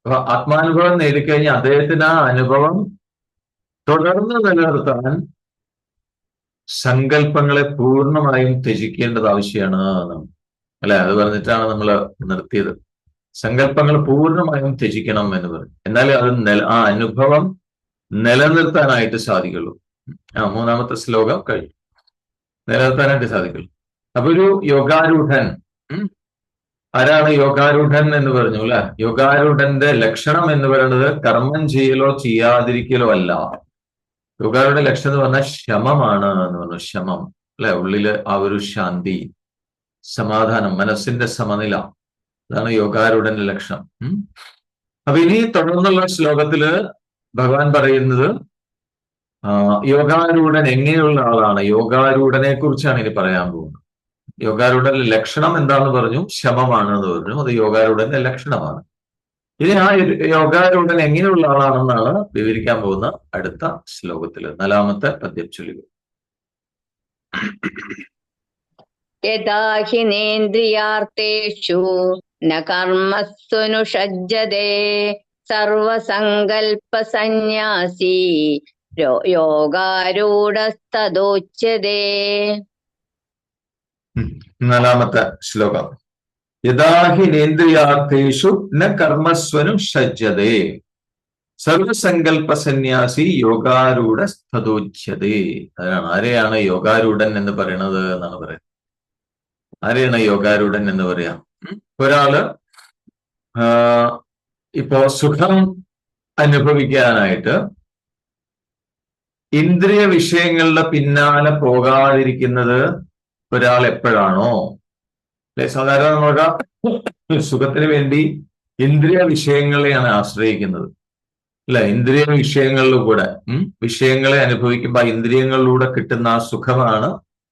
അപ്പൊ ആത്മാനുഭവം നേടിക്കഴിഞ്ഞാൽ അദ്ദേഹത്തിന് ആ അനുഭവം തുടർന്ന് നിലനിർത്താൻ സങ്കല്പങ്ങളെ പൂർണ്ണമായും ത്യജിക്കേണ്ടത് ആവശ്യമാണ്. അല്ലെ, അത് പറഞ്ഞിട്ടാണ് നമ്മൾ നിർത്തിയത്. സങ്കല്പങ്ങൾ പൂർണ്ണമായും ത്യജിക്കണം എന്ന് പറയും. എന്നാലേ അത് ആ അനുഭവം നിലനിർത്താനായിട്ട് സാധിക്കുള്ളൂ. മൂന്നാമത്തെ ശ്ലോകം കഴിഞ്ഞു. നിലനിർത്താനായിട്ട് സാധിക്കുള്ളൂ. അപ്പൊ ഒരു യോഗാരൂഢൻ, ആരാണ് യോഗാരൂഢൻ എന്ന് പറഞ്ഞു അല്ലെ? യോഗാരൂഢന്റെ ലക്ഷണം എന്ന് പറയുന്നത് കർമ്മം ചെയ്യലോ ചെയ്യാതിരിക്കലോ അല്ല. യോഗാരൂഢ ലക്ഷണം എന്ന് പറഞ്ഞാൽ ശമമാണ് എന്ന് പറഞ്ഞു. ശമം അല്ലെ, ഉള്ളില് ആ ഒരു ശാന്തി, സമാധാനം, മനസ്സിന്റെ സമനില, അതാണ് യോഗാരൂഢന്റെ ലക്ഷണം. അപ്പൊ ഇനി തുടർന്നുള്ള ശ്ലോകത്തില് ഭഗവാൻ പറയുന്നത് യോഗാരൂഢൻ എങ്ങനെയുള്ള ആളാണ്, യോഗാരൂഢനെ കുറിച്ചാണ് ഇനി പറയാൻ പോകുന്നത്. യോഗാരൂഢന്റെ ലക്ഷണം എന്താന്ന് പറഞ്ഞു? ശമമാണ് എന്ന് പറഞ്ഞു. അത് യോഗാരൂഢന്റെ ലക്ഷണമാണ്. ഇനി ആ യോഗാരൂഢൻ എങ്ങനെയുള്ള ആളാണെന്നാണ് വിവരിക്കാൻ പോകുന്ന അടുത്ത ശ്ലോകത്തില്. 4-ാമത്തെ പദ്യം ചൊല്ലുക. യഥാ ഹിനേന്ദ്രിയാർത്ഥേഷു ന കർമ്മസ്വനുഷജ്ജതേ സർവസങ്കൽപ്പ സന്യാസി യോഗാരൂഢസ്തദോച്യതേ. 4-ാമത്തെ ശ്ലോകം. യഥാഹിനേന്ദ്രിയാർത്ഥേഷു ന കർമ്മസ്വനു ഷജ്ജതേ സർവസങ്കല്പ സന്യാസി യോഗാരൂഢസ്തദോച്യതേ. അതാണ് ആരെയാണ് യോഗാരൂഢൻ എന്ന് പറയുന്നത് എന്നാണ് പറയുന്നത്. ആരെയാണ് യോഗാരൂഢൻ എന്ന് പറയാം? ഒരാള് ഇപ്പോ സുഖം അനുഭവിക്കാനായിട്ട് ഇന്ദ്രിയ വിഷയങ്ങളുടെ പിന്നാലെ പോകാതിരിക്കുന്നത് ഒരാൾ എപ്പോഴാണോ, അല്ലെ, സാധാരണ നമുക്ക് സുഖത്തിന് വേണ്ടി ഇന്ദ്രിയ വിഷയങ്ങളെയാണ് ആശ്രയിക്കുന്നത്, അല്ലെ? ഇന്ദ്രിയ വിഷയങ്ങളിലൂടെ വിഷയങ്ങളെ അനുഭവിക്കുമ്പോൾ ഇന്ദ്രിയങ്ങളിലൂടെ കിട്ടുന്ന ആ സുഖമാണ്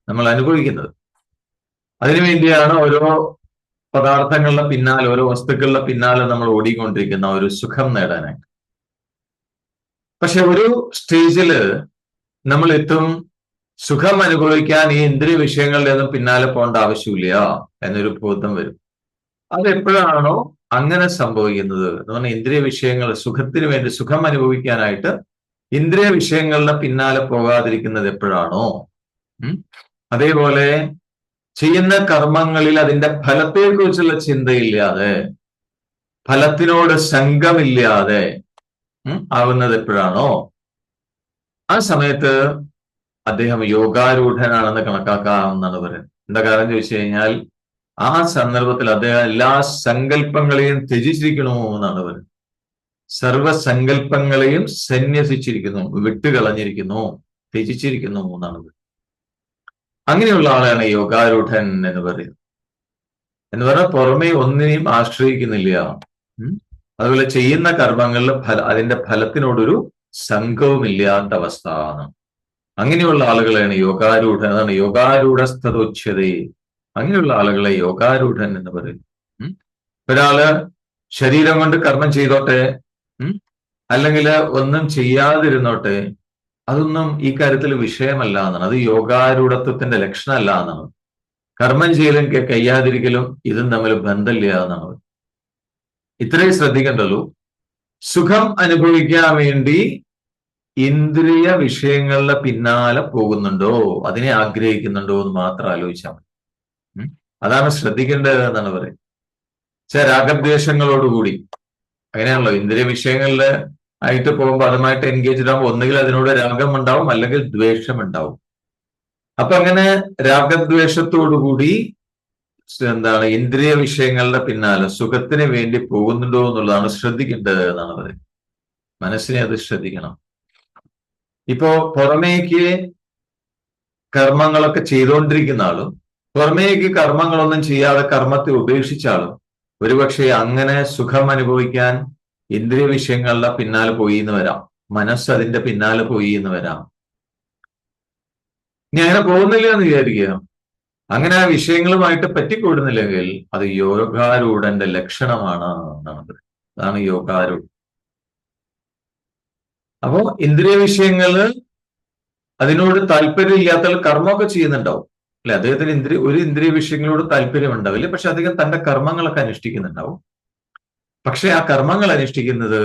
നമ്മൾ അനുഭവിക്കുന്നത്. അതിനുവേണ്ടിയാണ് ഓരോ പദാർത്ഥങ്ങളുടെ പിന്നാലെ, ഓരോ വസ്തുക്കളുടെ പിന്നാലെ നമ്മൾ ഓടിക്കൊണ്ടിരിക്കുന്ന ഒരു സുഖം നേടാനായിട്ട്. പക്ഷെ ഒരു സ്റ്റേജില് നമ്മൾ എത്തും, സുഖം അനുഭവിക്കാൻ ഈ ഇന്ദ്രിയ വിഷയങ്ങളുടെ ഒന്നും പിന്നാലെ പോകേണ്ട ആവശ്യമില്ല എന്നൊരു ബോധം വരും. അതെപ്പോഴാണോ അങ്ങനെ സംഭവിക്കുന്നത് എന്ന് പറഞ്ഞാൽ, ഇന്ദ്രിയ വിഷയങ്ങൾ സുഖത്തിന് വേണ്ടി, സുഖം അനുഭവിക്കാനായിട്ട് ഇന്ദ്രിയ വിഷയങ്ങളുടെ പിന്നാലെ പോകാതിരിക്കുന്നത് എപ്പോഴാണോ, അതേപോലെ ചെയ്യുന്ന കർമ്മങ്ങളിൽ അതിന്റെ ഫലത്തെക്കുറിച്ചുള്ള ചിന്തയില്ലാതെ, ഫലത്തിനോട് ശങ്കമില്ലാതെ ആവുന്നത് എപ്പോഴാണോ, ആ സമയത്ത് അദ്ദേഹം യോഗാരൂഢനാണെന്ന് കണക്കാക്കാമെന്നാണ് പറയുന്നത്. എന്താ കാരണം ചോദിച്ചു കഴിഞ്ഞാൽ, ആ സന്ദർഭത്തിൽ അദ്ദേഹം എല്ലാ സങ്കല്പങ്ങളെയും ത്യജിച്ചിരിക്കണോ എന്നാണ് പറയുന്നത്. സർവസങ്കല്പങ്ങളെയും സന്യസിച്ചിരിക്കുന്നു, വിട്ടുകളഞ്ഞിരിക്കുന്നു, ത്യജിച്ചിരിക്കുന്നു എന്നാണ് പറയുന്നത്. അങ്ങനെയുള്ള ആളാണ് യോഗാരൂഢൻ എന്ന് പറയുന്നത്. എന്ന് പറഞ്ഞാൽ പുറമേ ഒന്നിനെയും ആശ്രയിക്കുന്നില്ല. അതുപോലെ ചെയ്യുന്ന കർമ്മങ്ങളിൽ അതിന്റെ ഫലത്തിനോടൊരു സംഘവുമില്ലാത്ത അവസ്ഥ. അങ്ങനെയുള്ള ആളുകളെയാണ് യോഗാരൂഢൻ, അതാണ് യോഗാരൂഢസ്തദോച്യതേ. അങ്ങനെയുള്ള ആളുകളെ യോഗാരൂഢൻ എന്ന് പറയുന്നു. ഒരാള് ശരീരം കൊണ്ട് കർമ്മം ചെയ്തോട്ടെ, അല്ലെങ്കിൽ ഒന്നും ചെയ്യാതിരുന്നോട്ടെ, അതൊന്നും ഈ കാര്യത്തിൽ വിഷയമല്ല എന്നാണ്. അത് യോഗാരൂഢത്വത്തിന്റെ ലക്ഷണമല്ല എന്നാണ്. കർമ്മം ചെയ്യലും കഴിയാതിരിക്കലും ഇതും തമ്മിൽ ബന്ധമില്ല എന്നാണ്. ഇത്രയും ശ്രദ്ധിക്കണ്ടല്ലോ. സുഖം അനുഭവിക്കാൻ വേണ്ടി ഇന്ദ്രിയ വിഷയങ്ങളുടെ പിന്നാലെ പോകുന്നുണ്ടോ, അതിനെ ആഗ്രഹിക്കുന്നുണ്ടോ എന്ന് മാത്രം ആലോചിച്ചാൽ മതി. അതാണ് ശ്രദ്ധിക്കേണ്ടത് എന്നാണ് പറയുന്നത്. രാഗദ്വേഷങ്ങളോടുകൂടി അങ്ങനെയാണല്ലോ ഇന്ദ്രിയ വിഷയങ്ങളിൽ ആയിട്ട് പോകുമ്പോൾ അതുമായിട്ട് എൻഗേജ്ഡ് ആകുമ്പോൾ ഒന്നുകിൽ അതിനോട് രാഗം ഉണ്ടാവും, അല്ലെങ്കിൽ ദ്വേഷം ഉണ്ടാവും. അപ്പൊ അങ്ങനെ രാഗദ്വേഷത്തോടുകൂടി ഇന്ദ്രിയ വിഷയങ്ങളുടെ പിന്നാലെ സുഖത്തിന് വേണ്ടി പോകുന്നുണ്ടോ എന്നുള്ളതാണ് ശ്രദ്ധിക്കേണ്ടത് എന്നാണ് പറയുന്നത്. മനസ്സിനെ അത് ശ്രദ്ധിക്കണം. ഇപ്പോ പുറമേക്ക് കർമ്മങ്ങളൊക്കെ ചെയ്തുകൊണ്ടിരിക്കുന്ന ആളും പുറമേക്ക് കർമ്മങ്ങളൊന്നും ചെയ്യാതെ കർമ്മത്തെ ഉപേക്ഷിച്ച ആളും ഒരുപക്ഷെ അങ്ങനെ സുഖം അനുഭവിക്കാൻ ഇന്ദ്രിയ വിഷയങ്ങളുടെ പിന്നാലെ പോയി എന്ന് വരാം, മനസ്സ് അതിന്റെ പിന്നാലെ പോയി എന്ന് വരാം. ഇനി അങ്ങനെ പോകുന്നില്ല എന്ന് വിചാരിക്കുക. അങ്ങനെ ആ വിഷയങ്ങളുമായിട്ട് പറ്റിക്കൂടുന്നില്ലെങ്കിൽ അത് യോഗാരൂഢന്റെ ലക്ഷണമാണ് എന്നാണ് പറയുന്നത്. അതാണ് യോഗാരൂഢ. അപ്പോ ഇന്ദ്രിയ വിഷയങ്ങള് അതിനോട് താല്പര്യമില്ലാത്ത കർമ്മമൊക്കെ ചെയ്യുന്നുണ്ടാവും, അല്ലെ? അദ്ദേഹത്തിന് ഒരു ഇന്ദ്രിയ വിഷയങ്ങളോട് താല്പര്യം ഉണ്ടാവില്ല, പക്ഷെ അദ്ദേഹം തന്റെ കർമ്മങ്ങളൊക്കെ അനുഷ്ഠിക്കുന്നുണ്ടാവും. പക്ഷെ ആ കർമ്മങ്ങൾ അനുഷ്ഠിക്കുന്നത്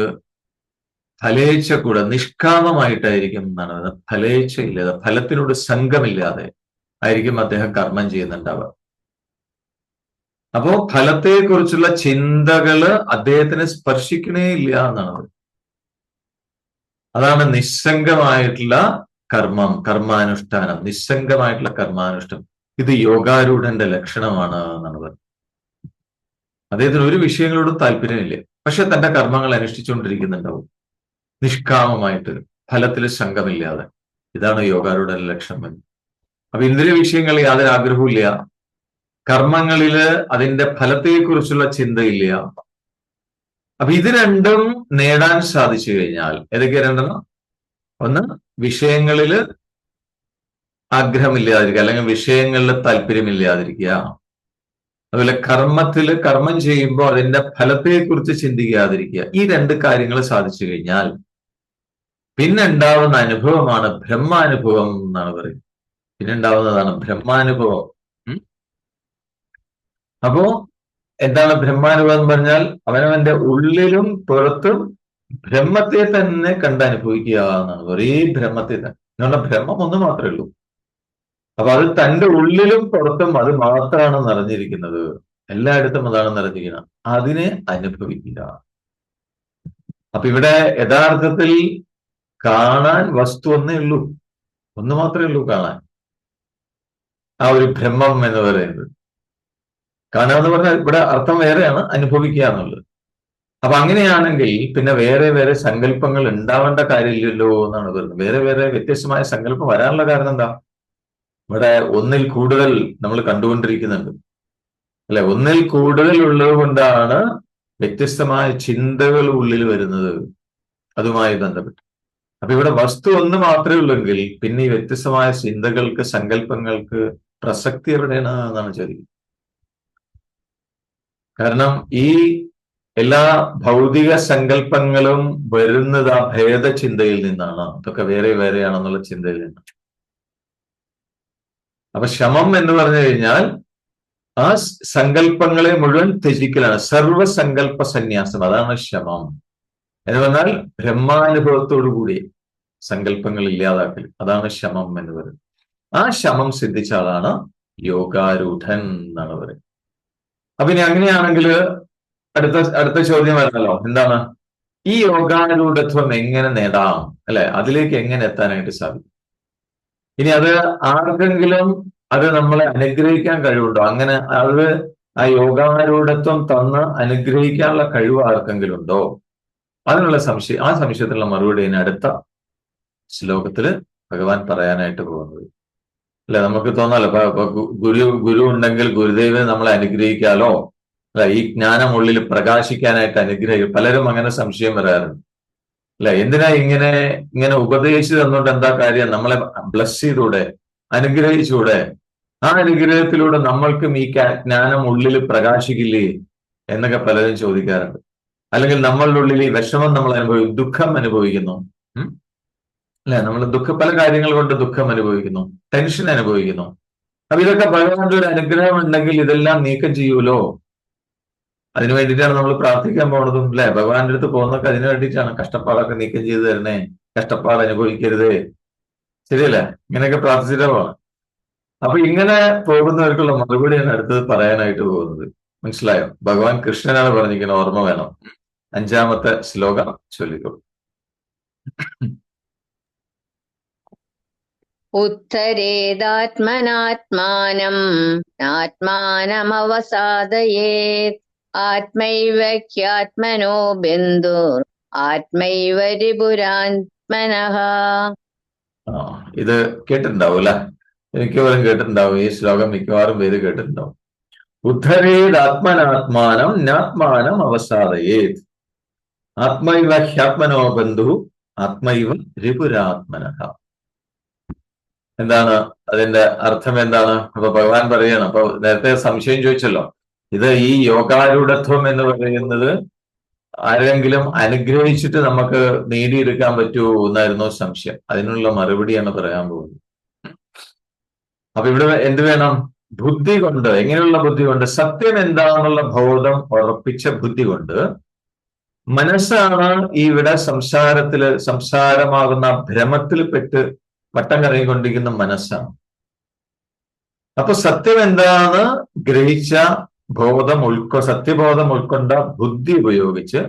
ഫലേച്ഛ കൂടെ നിഷ്കാമമായിട്ടായിരിക്കും എന്നാണ് പറയുന്നത്. ഫലേച്ഛയില്ലാതെ, ഫലത്തിനോട് സംഘമില്ലാതെ ആയിരിക്കും അദ്ദേഹം കർമ്മം ചെയ്യുന്നുണ്ടാവുക. അപ്പോ ഫലത്തെക്കുറിച്ചുള്ള ചിന്തകള് അദ്ദേഹത്തിനെ സ്പർശിക്കണേ ഇല്ല എന്നാണ്. അതാണ് നിസ്സംഗമായിട്ടുള്ള കർമാനുഷ്ഠാനം, നിസ്സംഗമായിട്ടുള്ള കർമാനുഷ്ഠാനം. ഇത് യോഗാരൂഢന്റെ ലക്ഷണമാണ് എന്നാണ് പറയുന്നത്. അദ്ദേഹത്തിന് ഒരു വിഷയങ്ങളോടും താല്പര്യമില്ല, പക്ഷെ തന്റെ കർമ്മങ്ങൾ അനുഷ്ഠിച്ചുകൊണ്ടിരിക്കുന്നുണ്ടാവും നിഷ്കാമമായിട്ട്, ഫലത്തിൽ സംഘമില്ലാതെ. ഇതാണ് യോഗാരൂഢന്റെ ലക്ഷണം. അപ്പൊ ഇന്ദ്രിയ വിഷയങ്ങളിൽ യാതൊരു ആഗ്രഹവും ഇല്ല, കർമ്മങ്ങളില് അതിന്റെ ഫലത്തെക്കുറിച്ചുള്ള ചിന്തയില്ല. അപ്പൊ ഇത് രണ്ടും നേടാൻ സാധിച്ചു കഴിഞ്ഞാൽ, ഏതൊക്കെ രണ്ടെണ്ണം? ഒന്ന്, വിഷയങ്ങളില് ആഗ്രഹമില്ലാതിരിക്കുക, അല്ലെങ്കിൽ വിഷയങ്ങളിൽ താല്പര്യമില്ലാതിരിക്കുക. അതുപോലെ കർമ്മം ചെയ്യുമ്പോൾ അതിന്റെ ഫലത്തെക്കുറിച്ച് ചിന്തിക്കാതിരിക്കുക. ഈ രണ്ട് കാര്യങ്ങൾ സാധിച്ചു കഴിഞ്ഞാൽ പിന്നെ ഉണ്ടാവുന്ന അനുഭവമാണ് ബ്രഹ്മാനുഭവം എന്നാണ് പറയുന്നത്. പിന്നെ ഉണ്ടാവുന്നതാണ് ബ്രഹ്മാനുഭവം. അപ്പോ എന്താണ് ബ്രഹ്മാനുഭവം എന്ന് പറഞ്ഞാൽ? അവനവന്റെ ഉള്ളിലും പുറത്തും ബ്രഹ്മത്തെ തന്നെ കണ്ടനുഭവിക്കുക എന്നാണ്. ഒരേ ബ്രഹ്മത്തെ തന്നെ. എന്നുള്ള ബ്രഹ്മം ഒന്ന് മാത്രമേ ഉള്ളൂ. അപ്പൊ അത് തന്റെ ഉള്ളിലും പുറത്തും അത് മാത്രമാണ് നിറഞ്ഞിരിക്കുന്നത്. എല്ലായിടത്തും അതാണ് നിറഞ്ഞിരിക്കുന്നത്. അതിനെ അനുഭവിക്കുക. അപ്പൊ ഇവിടെ യഥാർത്ഥത്തിൽ കാണാൻ വസ്തു ഒന്നേ ഉള്ളൂ, ഒന്ന് മാത്രമേ ഉള്ളൂ കാണാൻ. ആ ഒരു ബ്രഹ്മം എന്ന് പറയുന്നത് കാണുക എന്ന് പറഞ്ഞാൽ ഇവിടെ അർത്ഥം വേറെയാണ്, അനുഭവിക്കുക എന്നുള്ളത്. അപ്പൊ അങ്ങനെയാണെങ്കിൽ പിന്നെ വേറെ വേറെ സങ്കല്പങ്ങൾ ഉണ്ടാവേണ്ട കാര്യമില്ലല്ലോ എന്നാണ് പറയുന്നത്. വേറെ വേറെ വ്യത്യസ്തമായ സങ്കല്പം വരാനുള്ള കാരണം എന്താ? ഇവിടെ ഒന്നിൽ കൂടുതൽ നമ്മൾ കണ്ടുകൊണ്ടിരിക്കുന്നുണ്ട്, അല്ലെ? ഒന്നിൽ കൂടുതൽ ഉള്ളത് കൊണ്ടാണ് വ്യത്യസ്തമായ ചിന്തകൾ ഉള്ളിൽ വരുന്നത്, അതുമായി ബന്ധപ്പെട്ട്. അപ്പൊ ഇവിടെ വസ്തു ഒന്ന് മാത്രമേ ഉള്ളെങ്കിൽ പിന്നെ ഈ വ്യത്യസ്തമായ ചിന്തകൾക്ക്, സങ്കല്പങ്ങൾക്ക് പ്രസക്തി എവിടെയാണ് എന്നാണ് ചോദിക്കുന്നത്. കാരണം ഈ എല്ലാ ഭൗതിക സങ്കല്പങ്ങളും വരുന്നത് ആ ഭേദചിന്തയിൽ നിന്നാണ്. അതൊക്കെ വേറെ വേറെയാണെന്നുള്ള ചിന്തയിൽ നിന്നാണ്. അപ്പൊ ശമം എന്ന് പറഞ്ഞു കഴിഞ്ഞാൽ ആ സങ്കല്പങ്ങളെ മുഴുവൻ ത്യജിക്കലാണ്. സർവസങ്കല്പ സന്യാസം, അതാണ് ശമം എന്ന് പറഞ്ഞാൽ. ബ്രഹ്മാനുഭവത്തോടു കൂടി സങ്കല്പങ്ങൾ ഇല്ലാതാക്കൽ, അതാണ് ശമം എന്ന് പറയുന്നത്. ആ ശമം സിദ്ധിച്ച ആളാണ് യോഗാരൂഢൻ എന്നാണ് പറയുന്നത്. അപ്പൊ ഇനി അങ്ങനെയാണെങ്കിൽ അടുത്ത ചോദ്യം വരുന്നല്ലോ, എന്താണ്? ഈ യോഗാരൂഢത്വം എങ്ങനെ നേടാം, അല്ലെ? അതിലേക്ക് എങ്ങനെ എത്താനായിട്ട് സാധിക്കും? ഇനി അത് ആർക്കെങ്കിലും അത് നമ്മളെ അനുഗ്രഹിക്കാൻ കഴിവുണ്ടോ? അങ്ങനെ അത് ആ യോഗാരൂഢത്വം തന്ന് അനുഗ്രഹിക്കാനുള്ള കഴിവ് ആർക്കെങ്കിലും ഉണ്ടോ? അതിനുള്ള ആ സംശയത്തിനുള്ള മറുപടി ഇനി അടുത്ത ശ്ലോകത്തില് ഭഗവാൻ പറയാനായിട്ട് പോകുന്നത്. അല്ലെ, നമുക്ക് തോന്നാലോ ഇപ്പൊ ഗുരു ഉണ്ടെങ്കിൽ ഗുരുദേവനെ നമ്മളെ അനുഗ്രഹിക്കാലോ, അല്ലെ? ഈ ജ്ഞാനം ഉള്ളിൽ പ്രകാശിക്കാനായിട്ട് അനുഗ്രഹിക്കും. പലരും അങ്ങനെ സംശയം വരാറുണ്ട്, അല്ലെ? എന്തിനാ ഇങ്ങനെ ഉപദേശിച്ചു തന്നുകൊണ്ട് എന്താ കാര്യം? നമ്മളെ ബ്ലസ് ചെയ്തൂടെ, അനുഗ്രഹിച്ചൂടെ? ആ അനുഗ്രഹത്തിലൂടെ നമ്മൾക്കും ഈ ജ്ഞാനം ഉള്ളിൽ പ്രകാശിക്കില്ലേ എന്നൊക്കെ പലരും ചോദിക്കാറുണ്ട്. അല്ലെങ്കിൽ നമ്മളുടെ ഉള്ളിൽ ഈ വിഷമം നമ്മൾ ദുഃഖം അനുഭവിക്കുന്നു, അല്ലെ? നമ്മൾ പല കാര്യങ്ങൾ കൊണ്ട് ദുഃഖം അനുഭവിക്കുന്നു, ടെൻഷൻ അനുഭവിക്കുന്നു. അപ്പൊ ഇതൊക്കെ ഭഗവാന്റെ ഒരു അനുഗ്രഹം ഉണ്ടെങ്കിൽ ഇതെല്ലാം നീക്കം ചെയ്യൂലോ. അതിനു വേണ്ടിയിട്ടാണ് നമ്മൾ പ്രാർത്ഥിക്കാൻ പോണതും, അല്ലെ? ഭഗവാന്റെ അടുത്ത് പോകുന്നതൊക്കെ അതിനു വേണ്ടിയിട്ടാണ്. കഷ്ടപ്പാടൊക്കെ നീക്കം ചെയ്ത് തരണേ, കഷ്ടപ്പാട് അനുഭവിക്കരുത്, ശരിയല്ലേ? ഇങ്ങനെയൊക്കെ പ്രാർത്ഥിച്ചിട്ടാ പോകണം. അപ്പൊ ഇങ്ങനെ പോകുന്നവർക്കുള്ള മറുപടിയാണ് അടുത്തത് പറയാനായിട്ട് പോകുന്നത്. മനസ്സിലായോ? ഭഗവാൻ കൃഷ്ണനാണ് പറഞ്ഞിരിക്കുന്നത്, ഓർമ്മ വേണം. 5-ാമത്തെ ശ്ലോകം ചൊല്ലിക്കോളൂ. ഉദ്ധരേദാത്മനാത്മാനം ആത്മാനമവസാദയേത് ആത്മൈവ ഹ്യാത്മനോ ബന്ധുർ ആത്മൈവ രിപുരാത്മനഃ. ഇത് കേട്ടിട്ടുണ്ടാവും, അല്ലെ? മിക്കവാറും കേട്ടിട്ടുണ്ടാവും. ഈ ശ്ലോകം മിക്കവാറും പേര് കേട്ടിട്ടുണ്ടാവും. ഉദ്ധരേത് ആത്മനാത്മാനം നാത്മാനം അവസാദയേത് ആത്മൈവ ഹ്യാത്മനോ ബന്ധു ആത്മൈവ രിപുരാത്മനഃ. എന്താണ് അതിന്റെ അർത്ഥം? എന്താണ്? അപ്പൊ ഭഗവാൻ പറയാണ്. അപ്പൊ നേരത്തെ സംശയം ചോദിച്ചല്ലോ, ഇത് ഈ യോഗാരൂഢത്വം എന്ന് പറയുന്നത് ആരെങ്കിലും അനുഗ്രഹിച്ചിട്ട് നമുക്ക് നേടിയെടുക്കാൻ പറ്റുമോ എന്നായിരുന്നു സംശയം. അതിനുള്ള മറുപടിയാണ് പറയാൻ പോകുന്നത്. അപ്പൊ ഇവിടെ എന്ത് വേണം? ബുദ്ധി കൊണ്ട്. എങ്ങനെയുള്ള ബുദ്ധി കൊണ്ട്? സത്യം എന്താണെന്നുള്ള ബോധം ഉറപ്പിച്ച ബുദ്ധി കൊണ്ട് മനസ്സാണ് ഇവിടെ സംസാരമാകുന്ന ഭ്രമത്തിൽ പെട്ട് വട്ടം കറങ്ങിക്കൊണ്ടിരിക്കുന്ന മനസ്സാണ്. അപ്പൊ സത്യം എന്താന്ന് ഗ്രഹിച്ച സത്യബോധം ഉൾക്കൊണ്ട ബുദ്ധി ഉപയോഗിച്ച്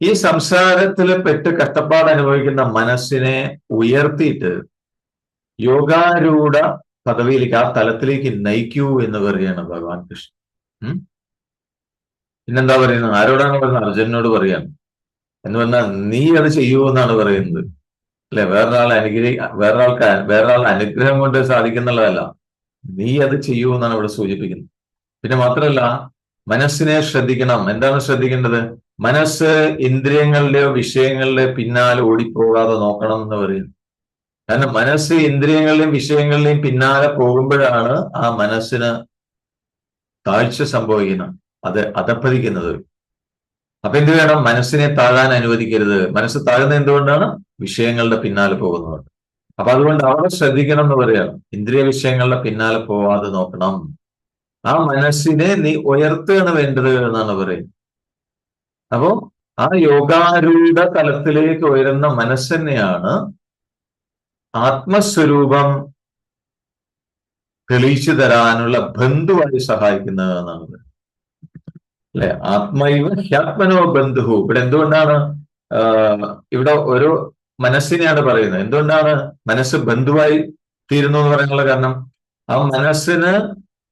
ഈ സംസാരത്തിൽ പെട്ട് കഷ്ടപ്പാട് അനുഭവിക്കുന്ന മനസ്സിനെ ഉയർത്തിയിട്ട് യോഗാരൂഢ പദവിയിലേക്ക്, ആ തലത്തിലേക്ക് നയിക്കൂ എന്ന് പറയുകയാണ് ഭഗവാൻ കൃഷ്ണൻ. പിന്നെന്താ പറയുന്നത്? ആരോടാണ് പറയുന്നത്? അർജുനനോട് പറയാണ്. എന്ന് പറഞ്ഞാൽ നീ അത് ചെയ്യൂ എന്നാണ് പറയുന്നത്, അല്ലെ? വേറൊരാളുടെ അനുഗ്രഹം കൊണ്ട് സാധിക്കുന്നുള്ളതല്ല, നീ അത് ചെയ്യൂ എന്നാണ് ഇവിടെ സൂചിപ്പിക്കുന്നത്. പിന്നെ മാത്രമല്ല, മനസ്സിനെ ശ്രദ്ധിക്കണം. എന്താണ് ശ്രദ്ധിക്കേണ്ടത്? മനസ്സ് ഇന്ദ്രിയങ്ങളുടെയോ വിഷയങ്ങളുടെയോ പിന്നാലെ ഓടിപ്പോകാതെ നോക്കണം എന്ന് പറയുന്നു. കാരണം മനസ്സ് ഇന്ദ്രിയങ്ങളുടെയും വിഷയങ്ങളുടെയും പിന്നാലെ പോകുമ്പോഴാണ് ആ മനസ്സിന് താഴ്ച സംഭവിക്കുന്നത്, അത് അധപ്പതിക്കുന്നത്. അപ്പൊ എന്ത് വേണം? മനസ്സിനെ താഴാൻ അനുവദിക്കരുത്. മനസ്സ് താഴ്ന്ന എന്തുകൊണ്ടാണ്? വിഷയങ്ങളുടെ പിന്നാലെ പോകുന്നതുകൊണ്ട്. അപ്പൊ അതുകൊണ്ട് അവിടെ ശ്രദ്ധിക്കണം എന്ന് പറയണം. ഇന്ദ്രിയ വിഷയങ്ങളുടെ പിന്നാലെ പോവാതെ നോക്കണം. ആ മനസ്സിനെ നീ ഉയർത്തുകയാണ് വേണ്ടത് എന്നാണ് പറയുന്നത്. അപ്പോ ആ യോഗാരൂഢ തലത്തിലേക്ക് ഉയരുന്ന മനസ്സെന്നെയാണ് ആത്മസ്വരൂപം തെളിയിച്ചു തരാനുള്ള ബന്ധുവായി സഹായിക്കുന്നത് എന്നാണ് പറയുന്നത്, അല്ലെ? ആത്മൈവ ഹ്യാത്മനോ ബന്ധു. ഇവിടെ എന്തുകൊണ്ടാണ് ഇവിടെ ഒരു മനസ്സിനെയാണ് പറയുന്നത്? എന്തുകൊണ്ടാണ് മനസ്സ് ബന്ധുവായി തീരുന്നു എന്ന് പറയാനുള്ള കാരണം, ആ മനസ്സിന്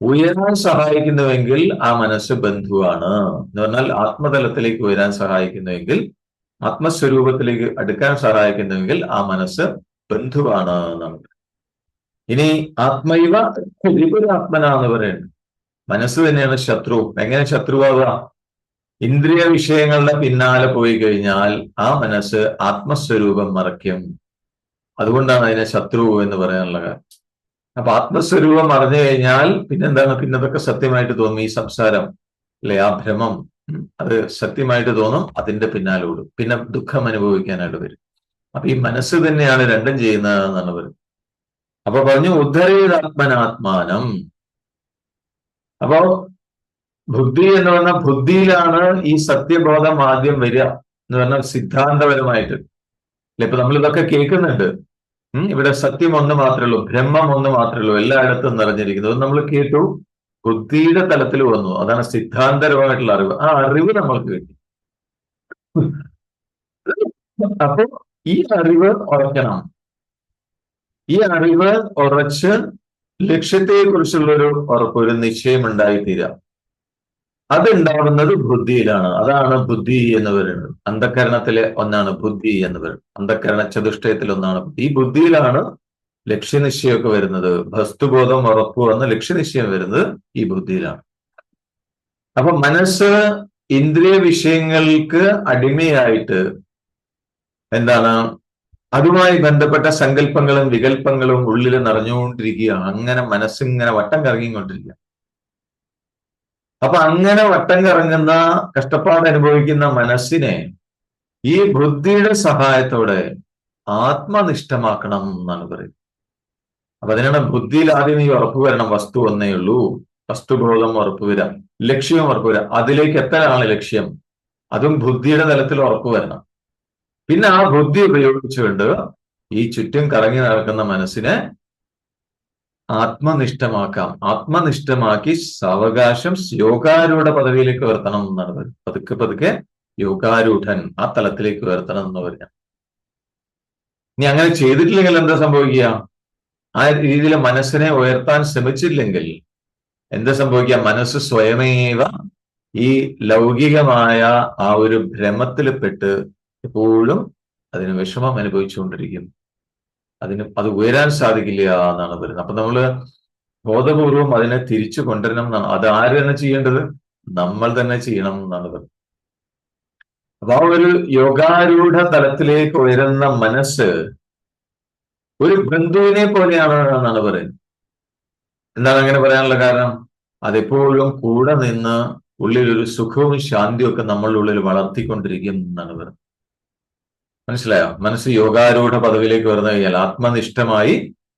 ഉയരാൻ സഹായിക്കുന്നുവെങ്കിൽ ആ മനസ്സ് ബന്ധുവാണ് എന്ന് പറഞ്ഞാൽ, ആത്മതലത്തിലേക്ക് ഉയരാൻ സഹായിക്കുന്നുവെങ്കിൽ, ആത്മസ്വരൂപത്തിലേക്ക് അടുക്കാൻ സഹായിക്കുന്നുവെങ്കിൽ ആ മനസ്സ് ബന്ധുവാണ് എന്നാണ്. ഇനി ആത്മൈവ ത്രിപുരാത്മന എന്ന് പറയുന്നത്, മനസ്സ് തന്നെയാണ് ശത്രു. എങ്ങനെ ശത്രുവാവുക? ഇന്ദ്രിയ വിഷയങ്ങളുടെ പിന്നാലെ പോയി കഴിഞ്ഞാൽ ആ മനസ്സ് ആത്മസ്വരൂപം മറയ്ക്കും. അതുകൊണ്ടാണ് അതിനെ ശത്രു എന്ന് പറയാനുള്ള കാര്യം. അപ്പൊ ആത്മസ്വരൂപം അറിഞ്ഞു കഴിഞ്ഞാൽ പിന്നെന്താണ്? പിന്നെ അതൊക്കെ സത്യമായിട്ട് തോന്നും. ഈ സംസാരം, അല്ലെ, ആ ഭ്രമം, അത് സത്യമായിട്ട് തോന്നും. അതിന്റെ പിന്നാലെ ഓടും. പിന്നെ ദുഃഖം അനുഭവിക്കാനായിട്ട് വരും. അപ്പൊ ഈ മനസ്സ് തന്നെയാണ് രണ്ടും ചെയ്യുന്നത് എന്നാണ് പറയുന്നത്. അപ്പൊ പറഞ്ഞു ഉദ്ധരേതാത്മനാത്മാനം. അപ്പോ ബുദ്ധി എന്ന് പറഞ്ഞാൽ, ബുദ്ധിയിലാണ് ഈ സത്യബോധം ആദ്യം വരിക എന്ന് പറഞ്ഞാൽ സിദ്ധാന്തപരമായിട്ട്, അല്ലെ? ഇപ്പൊ നമ്മൾ ഇതൊക്കെ കേൾക്കുന്നുണ്ട്. ഇവിടെ സത്യം ഒന്ന് മാത്രമേ ഉള്ളൂ, ബ്രഹ്മം ഒന്ന് മാത്രമേ ഉള്ളൂ, എല്ലായിടത്തും നിറഞ്ഞിരിക്കുന്നത് നമ്മൾ കേട്ടു. ബുദ്ധിയുടെ തലത്തിൽ വന്നു. അതാണ് സിദ്ധാന്തപരമായിട്ടുള്ള അറിവ്. ആ അറിവ് നമ്മൾക്ക് കിട്ടി. അപ്പൊ ഈ അറിവ് ഉറക്കണം. ഈ അറിവ് ഉറച്ച് ലക്ഷ്യത്തെക്കുറിച്ചുള്ള ഒരു ഉറപ്പ്, ഒരു നിശ്ചയം ഉണ്ടായിത്തീരാം. അതുണ്ടാവുന്നത് ബുദ്ധിയിലാണ്. അതാണ് ബുദ്ധി എന്ന് പറയുന്നത്. അന്ധകരണത്തിലെ ഒന്നാണ് ബുദ്ധി എന്ന് പറയുന്നത്. അന്ധകരണ ചതുഷ്ടയത്തിൽ ഒന്നാണ്. ഈ ബുദ്ധിയിലാണ് ലക്ഷ്യനിശ്ചയമൊക്കെ വരുന്നത്. വസ്തുബോധം ഉറപ്പ് വന്ന് ലക്ഷ്യനിശ്ചയം വരുന്നത് ഈ ബുദ്ധിയിലാണ്. അപ്പൊ മനസ്സ് ഇന്ദ്രിയ വിഷയങ്ങൾക്ക് അടിമയായിട്ട് എന്താണ്, അതുമായി ബന്ധപ്പെട്ട സങ്കല്പങ്ങളും വികല്പങ്ങളും ഉള്ളിൽ നിറഞ്ഞുകൊണ്ടിരിക്കുകയാണ്. അങ്ങനെ മനസ്സിങ്ങനെ വട്ടം കറങ്ങിക്കൊണ്ടിരിക്കുക. അപ്പൊ അങ്ങനെ വട്ടം കറങ്ങുന്ന, കഷ്ടപ്പാട് അനുഭവിക്കുന്ന മനസ്സിനെ ഈ ബുദ്ധിയുടെ സഹായത്തോടെ ആത്മനിഷ്ഠമാക്കണം എന്നാണ് പറയുന്നത്. അപ്പൊ അതിനാണ് ബുദ്ധിയിൽ ആദ്യം ഈ ഉറപ്പ് വരണം. വസ്തു ഒന്നേ ഉള്ളൂ, വസ്തുബോധം ഉറപ്പ് വരാം, ലക്ഷ്യവും ഉറപ്പ് വരാം. അതിലേക്ക് എത്താനാണ് ലക്ഷ്യം. അതും ബുദ്ധിയുടെ തലത്തിൽ ഉറപ്പ് വരണം. പിന്നെ ആ ബുദ്ധി ഉപയോഗിച്ചുകൊണ്ട് ഈ ചുറ്റും കറങ്ങി നടക്കുന്ന മനസ്സിനെ ആത്മനിഷ്ഠമാക്കാം. ആത്മനിഷ്ഠമാക്കി സാവകാശം യോഗാരൂഢ പദവിയിലേക്ക് ഉയർത്തണം എന്നാണ് പറയുന്നത്. പതുക്കെ പതുക്കെ യോഗാരൂഢൻ ആ തലത്തിലേക്ക് ഉയർത്തണം എന്ന് പറയാം. ഇനി അങ്ങനെ ചെയ്തിട്ടില്ലെങ്കിൽ എന്താ സംഭവിക്കുക? ആ രീതിയിൽ മനസ്സിനെ ഉയർത്താൻ ശ്രമിച്ചില്ലെങ്കിൽ എന്താ സംഭവിക്കുക? മനസ്സ് സ്വയമേവ ഈ ലൗകികമായ ആ ഒരു ഭ്രമത്തിൽ പെട്ട് എപ്പോഴും അതിന് വിഷമം അനുഭവിച്ചുകൊണ്ടിരിക്കും. അത് ഉയരാൻ സാധിക്കില്ല എന്നാണ് പറയുന്നത്. അപ്പൊ നമ്മള് ബോധപൂർവം അതിനെ തിരിച്ചു കൊണ്ടുവരണം എന്നാണ്. അത് ആര് തന്നെ ചെയ്യേണ്ടത്? നമ്മൾ തന്നെ ചെയ്യണം എന്നാണ് പറയുന്നത്. അപ്പൊ ആ ഒരു യോഗാരൂഢ തലത്തിലേക്ക് ഉയരുന്ന മനസ്സ് ഒരു ബന്ധുവിനെ പോലെയാണ് എന്നാണ് പറയുന്നത്. എന്താണ് അങ്ങനെ പറയാനുള്ള കാരണം? അതെപ്പോഴും കൂടെ നിന്ന് ഉള്ളിലൊരു സുഖവും ശാന്തിയും ഒക്കെ നമ്മളുടെ ഉള്ളിൽ വളർത്തിക്കൊണ്ടിരിക്കും എന്നാണ് പറയുന്നത്. മനസ്സിലായോ? മനസ്സ് യോഗാരൂഢ പദവിയിലേക്ക് വരുന്നു കഴിഞ്ഞാൽ, ആത്മനിഷ്ഠമായി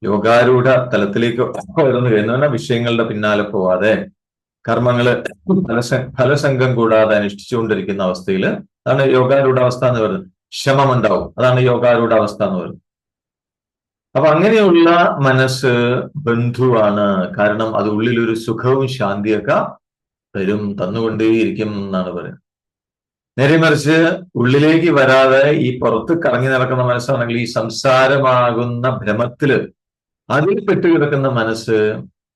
യോഗാരൂഢ തലത്തിലേക്ക് വരുന്നു കഴിഞ്ഞാൽ, വിഷയങ്ങളുടെ പിന്നാലെ പോവാതെ കർമ്മങ്ങള് ഫലസംഘം കൂടാതെ അനുഷ്ഠിച്ചുകൊണ്ടിരിക്കുന്ന അവസ്ഥയിൽ അതാണ് യോഗാരൂഢാവസ്ഥ എന്ന് പറയുന്നത്. ശമം ഉണ്ടാവും, അതാണ് യോഗാരൂഢാവസ്ഥ എന്ന് പറയുന്നത്. അപ്പൊ അങ്ങനെയുള്ള മനസ്സ് ബന്ധുവാണ്. കാരണം അത് ഉള്ളിലൊരു സുഖവും ശാന്തിയൊക്കെ തന്നുകൊണ്ടേയിരിക്കും എന്നാണ് പറയുന്നത്. നേരെ മറിച്ച് ഉള്ളിലേക്ക് വരാതെ ഈ പുറത്ത് കറങ്ങി നടക്കുന്ന മനസ്സാണെങ്കിൽ ഈ സംസാരമാകുന്ന ഭ്രമത്തില് അതിൽ പെട്ടുകിടക്കുന്ന മനസ്സ്,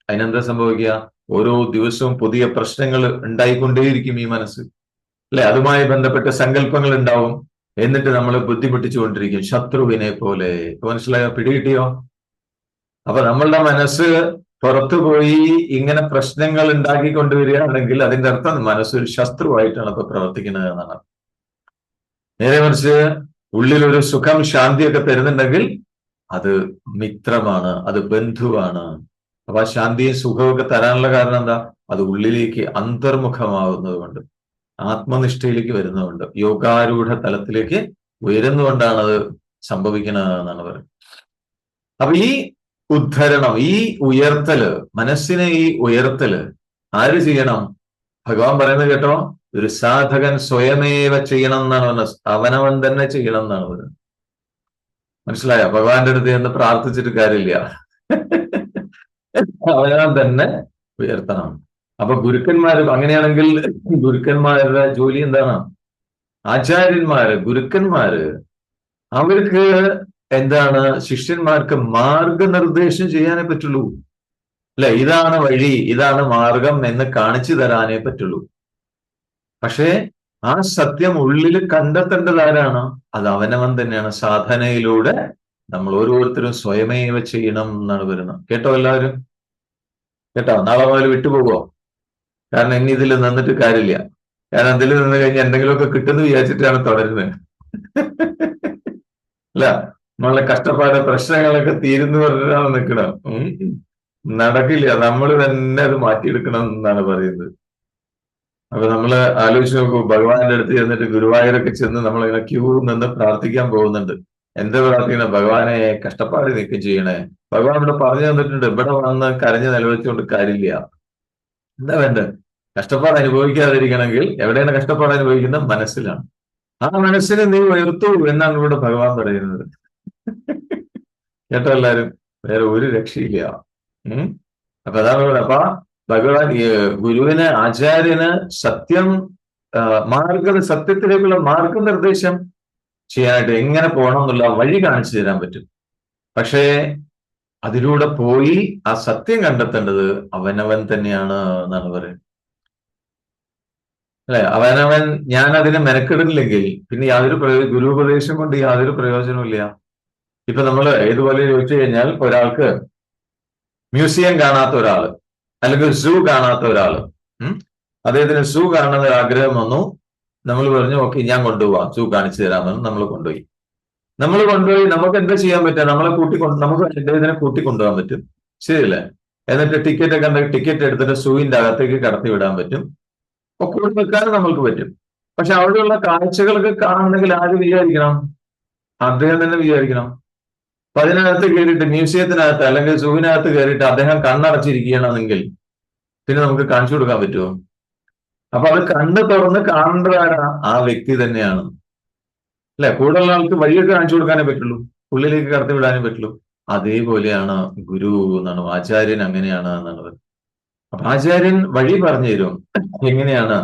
അതിനെന്താ സംഭവിക്കുക? ഓരോ ദിവസവും പുതിയ പ്രശ്നങ്ങൾ ഉണ്ടായിക്കൊണ്ടേയിരിക്കും ഈ മനസ്സ്, അല്ലെ? അതുമായി ബന്ധപ്പെട്ട സങ്കല്പങ്ങൾ ഉണ്ടാവും. എന്നിട്ട് നമ്മൾ ബുദ്ധിമുട്ടിച്ചുകൊണ്ടിരിക്കും, ശത്രുവിനെ പോലെ. മനസ്സിലായോ? പിടികിട്ടിയോ? അപ്പൊ നമ്മളുടെ മനസ്സ് പുറത്തു പോയി ഇങ്ങനെ പ്രശ്നങ്ങൾ ഉണ്ടാക്കിക്കൊണ്ടുവരികയാണെങ്കിൽ അതിന്റെ അർത്ഥം മനസ്സൊരു ശത്രുവായിട്ടാണ് ഇപ്പൊ പ്രവർത്തിക്കുന്നത് എന്നാണ്. നേരെ മറിച്ച് ഉള്ളിലൊരു സുഖം ശാന്തിയൊക്കെ തരുന്നുണ്ടെങ്കിൽ അത് മിത്രമാണ്, അത് ബന്ധുവാണ്. അപ്പൊ ആ ശാന്തിയും സുഖമൊക്കെ തരാനുള്ള കാരണം എന്താ? അത് ഉള്ളിലേക്ക് അന്തർമുഖമാവുന്നത് കൊണ്ട്, ആത്മനിഷ്ഠയിലേക്ക് വരുന്നതുകൊണ്ട്, യോഗാരൂഢ തലത്തിലേക്ക് ഉയരുന്നുകൊണ്ടാണ് അത് സംഭവിക്കുന്നത് എന്നാണ് പറയുന്നത്. അപ്പൊ ഈ ഉദ്ധരണം, ഈ ഉയർത്തല്, മനസ്സിനെ ഈ ഉയർത്തല് ആര് ചെയ്യണം? ഭഗവാൻ പറയുന്നത് കേട്ടോ, ഒരു സാധകൻ സ്വയമേവ ചെയ്യണം എന്നാണ് പറഞ്ഞത്. അവനവൻ തന്നെ ചെയ്യണം എന്നാണ് പറയുന്നത്. മനസ്സിലായോ? ഭഗവാന്റെ അടുത്ത് എന്ന് പ്രാർത്ഥിച്ചിട്ട് കാര്യമില്ല, അവനവൻ തന്നെ ഉയർത്തണം. അപ്പൊ ഗുരുക്കന്മാര് അങ്ങനെയാണെങ്കിൽ ഗുരുക്കന്മാരുടെ ജോലി എന്താണ്? ആചാര്യന്മാര്, ഗുരുക്കന്മാര്, അവർക്ക് എന്താണ്? ശിഷ്യന്മാർക്ക് മാർഗനിർദ്ദേശം ചെയ്യാനേ പറ്റുള്ളൂ, അല്ലെ? ഇതാണ് വഴി, ഇതാണ് മാർഗം എന്ന് കാണിച്ചു തരാനേ പറ്റുള്ളൂ. പക്ഷേ ആ സത്യം ഉള്ളിൽ കണ്ടെത്തേണ്ടത് ആരാണ്? അത് അവനവൻ തന്നെയാണ്. സാധനയിലൂടെ നമ്മൾ ഓരോരുത്തരും സ്വയമേവ ചെയ്യണം എന്നാണ് വരുന്നത്. കേട്ടോ എല്ലാവരും? കേട്ടോ? നാളെ മുതൽ വിട്ടുപോകുമോ? കാരണം ഇനി ഇതിൽ നിന്നിട്ട് കാര്യമില്ല. കാരണം ഇതിൽ നിന്ന് കഴിഞ്ഞാൽ എന്തെങ്കിലുമൊക്കെ കിട്ടുമെന്ന് വിചാരിച്ചിട്ടാണ് തുടരുന്നത്. അല്ല, നമ്മളെ കഷ്ടപ്പാട് പ്രശ്നങ്ങളൊക്കെ തീരുന്നു പറഞ്ഞാണ് നിൽക്കണം. നടക്കില്ല, നമ്മൾ തന്നെ അത് മാറ്റിയെടുക്കണം എന്നാണ് പറയുന്നത്. അപ്പൊ നമ്മള് ആലോചിച്ച് നോക്കൂ, ഭഗവാന്റെ അടുത്ത് ചെന്നിട്ട് ഗുരുവായൂരൊക്കെ ചെന്ന് നമ്മളിങ്ങനെ ക്യൂ നിന്ന് പ്രാർത്ഥിക്കാൻ പോകുന്നുണ്ട്. എന്താ പ്രാർത്ഥിക്കണം? ഭഗവാനെ കഷ്ടപ്പാട് നീക്കം ചെയ്യണേ. ഭഗവാൻ ഇവിടെ പറഞ്ഞു തന്നിട്ടുണ്ട്, ഇവിടെ വന്ന് കരഞ്ഞ് നിലവിളിച്ചുകൊണ്ട് കാര്യമില്ല. എന്താ വേണ്ടത്? കഷ്ടപ്പാട് അനുഭവിക്കാതിരിക്കണമെങ്കിൽ എവിടെയാണ് കഷ്ടപ്പാട് അനുഭവിക്കുന്നത്? മനസ്സിലാണ്. ആ മനസ്സിനെ നീ ഉയർത്തൂ എന്നാണ് ഇവിടെ ഭഗവാൻ പറയുന്നത്. കേട്ടോ എല്ലാരും? വേറെ ഒരു രക്ഷയില്ല. അപ്പൊ അതാണ് ഇവിടെ. അപ്പൊ ഭഗവാൻ ഗുരുവിന്, ആചാര്യന് സത്യം സത്യത്തിലേക്കുള്ള മാർഗനിർദ്ദേശം ചെയ്യാനായിട്ട് എങ്ങനെ പോകണം എന്നുള്ള വഴി കാണിച്ചു തരാൻ പറ്റും. പക്ഷേ അതിലൂടെ പോയി ആ സത്യം കണ്ടെത്തേണ്ടത് അവനവൻ തന്നെയാണ് എന്നാണ് പറയുന്നത്, അല്ലെ? അവനവൻ ഞാൻ അതിനെ മെനക്കെടുന്നില്ലെങ്കിൽ പിന്നെ യാതൊരു ഗുരുപദേശം കൊണ്ട് യാതൊരു പ്രയോജനമില്ല. ഇപ്പൊ നമ്മൾ ഏതുപോലെ ചോദിച്ചു കഴിഞ്ഞാൽ, ഒരാൾക്ക് മ്യൂസിയം കാണാത്ത ഒരാള്, അല്ലെങ്കിൽ സൂ കാണാത്ത ഒരാള്, അദ്ദേഹത്തിന് സൂ കാണുന്ന ഒരു ആഗ്രഹം വന്നു. നമ്മൾ പറഞ്ഞു, ഓക്കെ ഞാൻ കൊണ്ടുപോവാം, സൂ കാണിച്ചു തരാമെന്ന് നമ്മൾ കൊണ്ടുപോയി. നമുക്ക് എന്താ ചെയ്യാൻ പറ്റുക? നമുക്ക് അദ്ദേഹത്തിനെ കൂട്ടിക്കൊണ്ടുപോകാൻ പറ്റും, ശരിയല്ലേ? എന്നിട്ട് ടിക്കറ്റ് എടുത്തിട്ട് സൂവിന്റെ അകത്തേക്ക് കടത്തി വിടാൻ പറ്റും, കൂടെ നിൽക്കാനും നമ്മൾക്ക് പറ്റും. പക്ഷെ അവിടെയുള്ള കാഴ്ചകളൊക്കെ കാണണമെങ്കിൽ ആര് വിചാരിക്കണം? അദ്ദേഹം തന്നെ വിചാരിക്കണം. അപ്പൊ അതിനകത്ത് കയറിയിട്ട്, മ്യൂസിയത്തിനകത്ത് അല്ലെങ്കിൽ സൂവിനകത്ത് കയറിയിട്ട് അദ്ദേഹം കണ്ണടച്ചിരിക്കുകയാണെങ്കിൽ പിന്നെ നമുക്ക് കാണിച്ചു കൊടുക്കാൻ പറ്റുമോ? അപ്പൊ അത് കണ്ണ് തുറന്ന് കാണേണ്ടതാരാ? ആ വ്യക്തി തന്നെയാണ്, അല്ലെ? കൂടുതലുള്ള ആൾക്ക് വഴിയൊക്കെ കാണിച്ചു കൊടുക്കാനേ പറ്റുള്ളൂ, ഉള്ളിലേക്ക് കടത്തി വിടാനേ പറ്റുള്ളൂ. അതേപോലെയാണ് ഗുരു എന്നാണ്, ആചാര്യൻ അങ്ങനെയാണ് എന്നാണ് പറയുന്നത്. അപ്പൊ ആചാര്യൻ വഴി പറഞ്ഞു തരും, എങ്ങനെയാണ്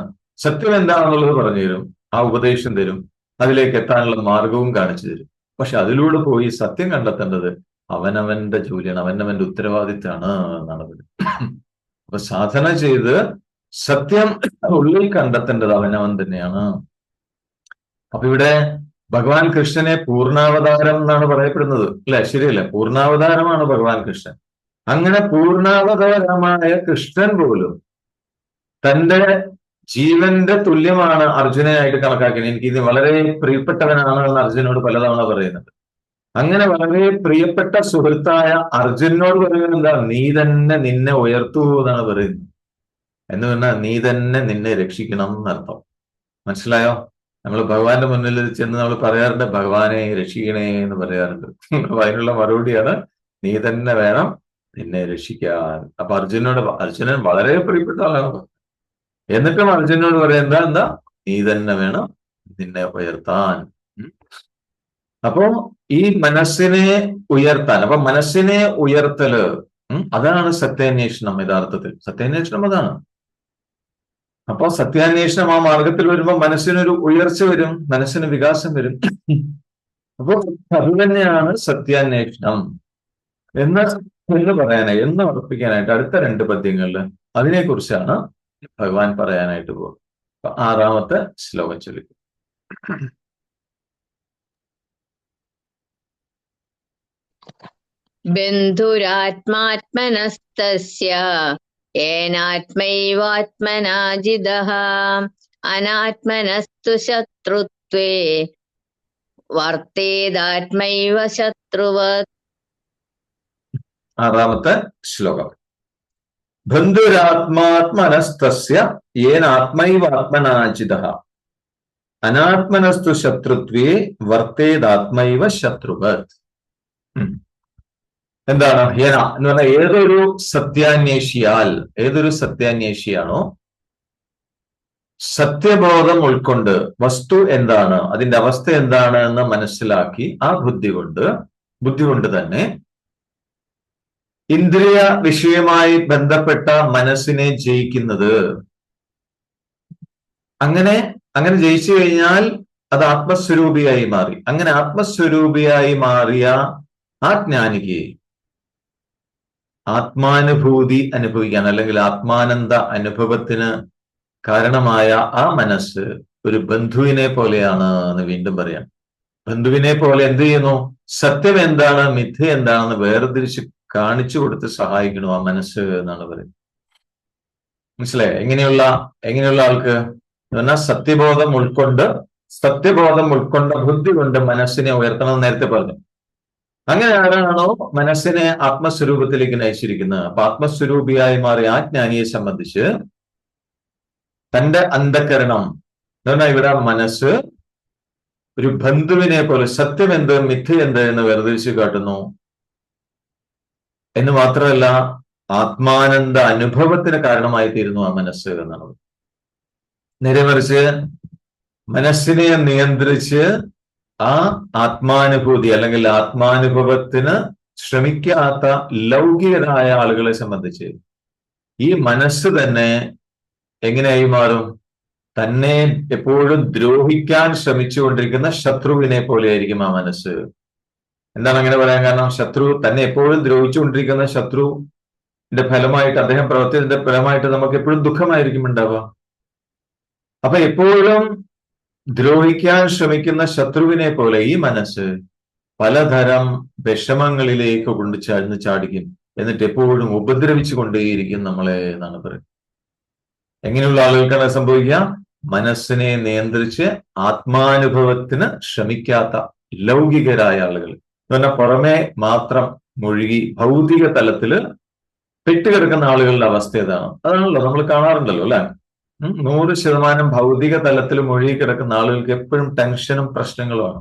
സത്യം എന്താണെന്നുള്ളത് പറഞ്ഞു തരും, ആ ഉപദേശം തരും, അതിലേക്ക് എത്താനുള്ള മാർഗവും കാണിച്ചു തരും. പക്ഷെ അതിലൂടെ പോയി സത്യം കണ്ടെത്തേണ്ടത് അവനവന്റെ ജോലിയാണ്, അവനവന്റെ ഉത്തരവാദിത്തമാണ് എന്നാണ് പറയുന്നത്. അപ്പൊ സാധന ചെയ്ത് സത്യം ഉള്ളിൽ കണ്ടെത്തേണ്ടത് അവനവൻ തന്നെയാണ്. അപ്പൊ ഇവിടെ ഭഗവാൻ കൃഷ്ണനെ പൂർണ്ണാവതാരം എന്നാണ് പറയപ്പെടുന്നത്, അല്ലെ? ശരിയല്ലേ? പൂർണ്ണാവതാരമാണ് ഭഗവാൻ കൃഷ്ണൻ. അങ്ങനെ പൂർണ്ണാവതാരമായ കൃഷ്ണൻ പോലും തന്റെ ജീവന്റെ തുല്യമാണ് അർജുനനായിട്ട് കണക്കാക്കിയത്. എനിക്ക് ഇത് വളരെ പ്രിയപ്പെട്ടവനാണ് എന്ന് അർജുനോട് പലതവണ പറയുന്നുണ്ട്. അങ്ങനെ വളരെ പ്രിയപ്പെട്ട സുഹൃത്തായ അർജുനോട് പറയുന്നത് എന്താ? നീ തന്നെ നിന്നെ ഉയർത്തൂ എന്നാണ് പറയുന്നത്. എന്ന് പറഞ്ഞാൽ നീ തന്നെ നിന്നെ രക്ഷിക്കണം എന്നർത്ഥം. മനസ്സിലായോ? നമ്മൾ ഭഗവാന്റെ മുന്നിൽ ചെന്ന് നമ്മൾ പറയാറുണ്ട്, ഭഗവാനെ രക്ഷിക്കണേ എന്ന് പറയാറുണ്ട്. അപ്പൊ അതിനുള്ള മറുപടിയാണ്, നീ തന്നെ വേണം നിന്നെ രക്ഷിക്കാൻ. അപ്പൊ അർജുനൻ വളരെ പ്രിയപ്പെട്ട ആളാണ്. എന്നിട്ടും അർജുനോട് പറയാം, എന്താ നീ തന്നെ വേണം നിന്നെ ഉയർത്താൻ. അപ്പോ ഈ മനസ്സിനെ ഉയർത്താൻ, അപ്പൊ മനസ്സിനെ ഉയർത്തല് അതാണ് സത്യാന്വേഷണം. യഥാർത്ഥത്തിൽ സത്യാന്വേഷണം അതാണ്. അപ്പൊ സത്യാന്വേഷണം ആ മാർഗത്തിൽ വരുമ്പോൾ മനസ്സിനൊരു ഉയർച്ച വരും, മനസ്സിന് വികാസം വരും. അപ്പൊ അത് തന്നെയാണ് സത്യാന്വേഷണം എന്ന് പറയാനായി, എന്ന് ഉറപ്പിക്കാനായിട്ട് അടുത്ത 2 പദ്യങ്ങളിൽ അതിനെക്കുറിച്ചാണ് ഭഗവാൻ പറയാനായിട്ട് പോകുന്നത്. 6ാമത്തെ ശ്ലോകം ചൊല്ലിക്കും. ബന്ധുരാത്മാത്മനസ്തസ്യ യേനാത്മൈവാത്മനാ ജിതഃ അനാത്മനസ്തു ശത്രുത്വേ വർത്തേദാത്മൈവ ശത്രുവത്. 6ാമത്തെ ശ്ലോകം. ബന്ധുരാത്മാത്മനസ്തസ്യ യേനാത്മൈവാത്മനാജിതഃ അനാത്മനസ്തു ശത്രുത്വേ വർത്തേദാത്മൈവ ശത്രുവത്. എന്താണ് യേന എന്ന് പറഞ്ഞാൽ ഏതൊരു സത്യാന്വേഷിയാണോ സത്യബോധം ഉൾക്കൊണ്ട് വസ്തു എന്താണ്, അതിന്റെ അവസ്ഥ എന്താണ് എന്ന് മനസ്സിലാക്കി ആ ബുദ്ധി കൊണ്ട് തന്നെ ഇന്ദ്രിയ വിഷയമായി ബന്ധപ്പെട്ട മനസ്സിനെ ജയിക്കുന്നത്. അങ്ങനെ ജയിച്ചു കഴിഞ്ഞാൽ അത് ആത്മസ്വരൂപിയായി മാറി. അങ്ങനെ ആത്മസ്വരൂപിയായി മാറിയ ആ ജ്ഞാനിക്ക് ആത്മാനുഭൂതി അനുഭവിക്കാൻ, അല്ലെങ്കിൽ ആത്മാനന്ദ അനുഭവത്തിന് കാരണമായ ആ മനസ്സ് ഒരു ബന്ധുവിനെ പോലെയാണ് എന്ന് വീണ്ടും പറയാം. ബന്ധുവിനെ പോലെ എന്ത് ചെയ്യുന്നു? സത്യം എന്താണ്, മിഥ്യ എന്താണെന്ന് വേർതിരിച്ച് കാണിച്ചു കൊടുത്ത് സഹായിക്കണു ആ മനസ്സ് എന്നാണ് പറയുന്നത്. മനസ്സിലായോ? എങ്ങനെയുള്ള ആൾക്ക് എന്ന് പറഞ്ഞാൽ സത്യബോധം ഉൾക്കൊണ്ട ബുദ്ധി കൊണ്ട് മനസ്സിനെ ഉയർത്തണമെന്ന് നേരത്തെ പറഞ്ഞു. അങ്ങനെ ആരാണോ മനസ്സിനെ ആത്മസ്വരൂപത്തിലേക്ക് നയിച്ചിരിക്കുന്നത്, അപ്പൊ ആത്മസ്വരൂപിയായി മാറിയ ആ ജ്ഞാനിയെ സംബന്ധിച്ച് തന്റെ അന്ധകരണം എന്ന് പറഞ്ഞാൽ ഇവിടെ മനസ്സ് ഒരു ബന്ധുവിനെ പോലെ സത്യം എന്ത് മിഥ്യ എന്ത് എന്ന് വേർതിരിച്ച് കാട്ടുന്നു. എന്ന് മാത്രമല്ല ആത്മാനന്ദ അനുഭവത്തിന് കാരണമായി തീരുന്നു ആ മനസ്സ് എന്നാണ്. നേരെ മറിച്ച് മനസ്സിനെ നിയന്ത്രിച്ച് ആ ആത്മാനുഭൂതി അല്ലെങ്കിൽ ആത്മാനുഭവത്തിന് ശ്രമിക്കാത്ത ലൗകികരായ ആളുകളെ സംബന്ധിച്ച് ഈ മനസ്സ് തന്നെ എങ്ങനെയായി മാറും? തന്നെ എപ്പോഴും ദ്രോഹിക്കാൻ ശ്രമിച്ചുകൊണ്ടിരിക്കുന്ന ശത്രുവിനെ പോലെയായിരിക്കും ആ മനസ്സ്. എന്താണ് അങ്ങനെ പറയാൻ കാരണം? ശത്രു തന്നെ എപ്പോഴും ദ്രോഹിച്ചുകൊണ്ടിരിക്കുന്ന ശത്രുവിന്റെ ഫലമായിട്ട്, അദ്ദേഹം പ്രവർത്തിച്ചതിന്റെ ഫലമായിട്ട് നമുക്ക് എപ്പോഴും ദുഃഖമായിരിക്കും ഉണ്ടാവുക. അപ്പൊ എപ്പോഴും ദ്രോഹിക്കാൻ ശ്രമിക്കുന്ന ശത്രുവിനെ പോലെ ഈ മനസ്സ് പലതരം വിഷമങ്ങളിലേക്ക് കൊണ്ട് ചാടിക്കും. എന്നിട്ട് എപ്പോഴും ഉപദ്രവിച്ചു കൊണ്ടേയിരിക്കും നമ്മളെ എന്നാണ് പറയുന്നത്. എങ്ങനെയുള്ള ആളുകൾക്കാണ് സംഭവിക്കുക? മനസ്സിനെ നിയന്ത്രിച്ച് ആത്മാനുഭവത്തിന് ശ്രമിക്കാത്ത ലൗകികരായ ആളുകൾ എന്ന് പറഞ്ഞാൽ പുറമെ മാത്രം മുഴുകി ഭൗതിക തലത്തില് പെട്ടുകിടക്കുന്ന ആളുകളുടെ അവസ്ഥ ഏതാണ്? അതാണല്ലോ നമ്മൾ കാണാറുണ്ടല്ലോ അല്ലെ. 100% ഭൗതിക തലത്തിൽ മുഴുകി കിടക്കുന്ന ആളുകൾക്ക് എപ്പോഴും ടെൻഷനും പ്രശ്നങ്ങളുമാണ്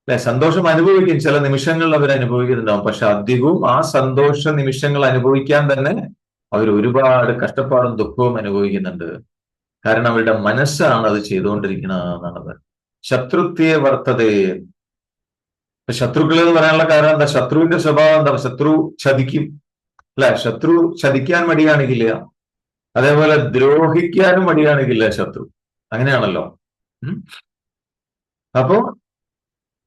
അല്ലെ. സന്തോഷം അനുഭവിക്കും, ചില നിമിഷങ്ങളിൽ അവർ അനുഭവിക്കുന്നുണ്ടാവും. പക്ഷെ അധികവും ആ സന്തോഷ നിമിഷങ്ങൾ അനുഭവിക്കാൻ തന്നെ അവർ ഒരുപാട് കഷ്ടപ്പാടും ദുഃഖവും അനുഭവിക്കുന്നുണ്ട്. കാരണം അവരുടെ മനസ്സാണ് അത് ചെയ്തുകൊണ്ടിരിക്കുന്നത്. ശത്രുത്വേ വർത്തതേ. ശത്രുക്കൾ എന്ന് പറയാനുള്ള കാരണം എന്താ? ശത്രുവിന്റെ സ്വഭാവം എന്താ? ശത്രു ചതിക്കും അല്ലെ. ശത്രു ചതിക്കാൻ മടി കാണിക്കില്ല, അതേപോലെ ദ്രോഹിക്കാനും മടി കാണിക്കില്ല ശത്രു. അങ്ങനെയാണല്ലോ. അപ്പോ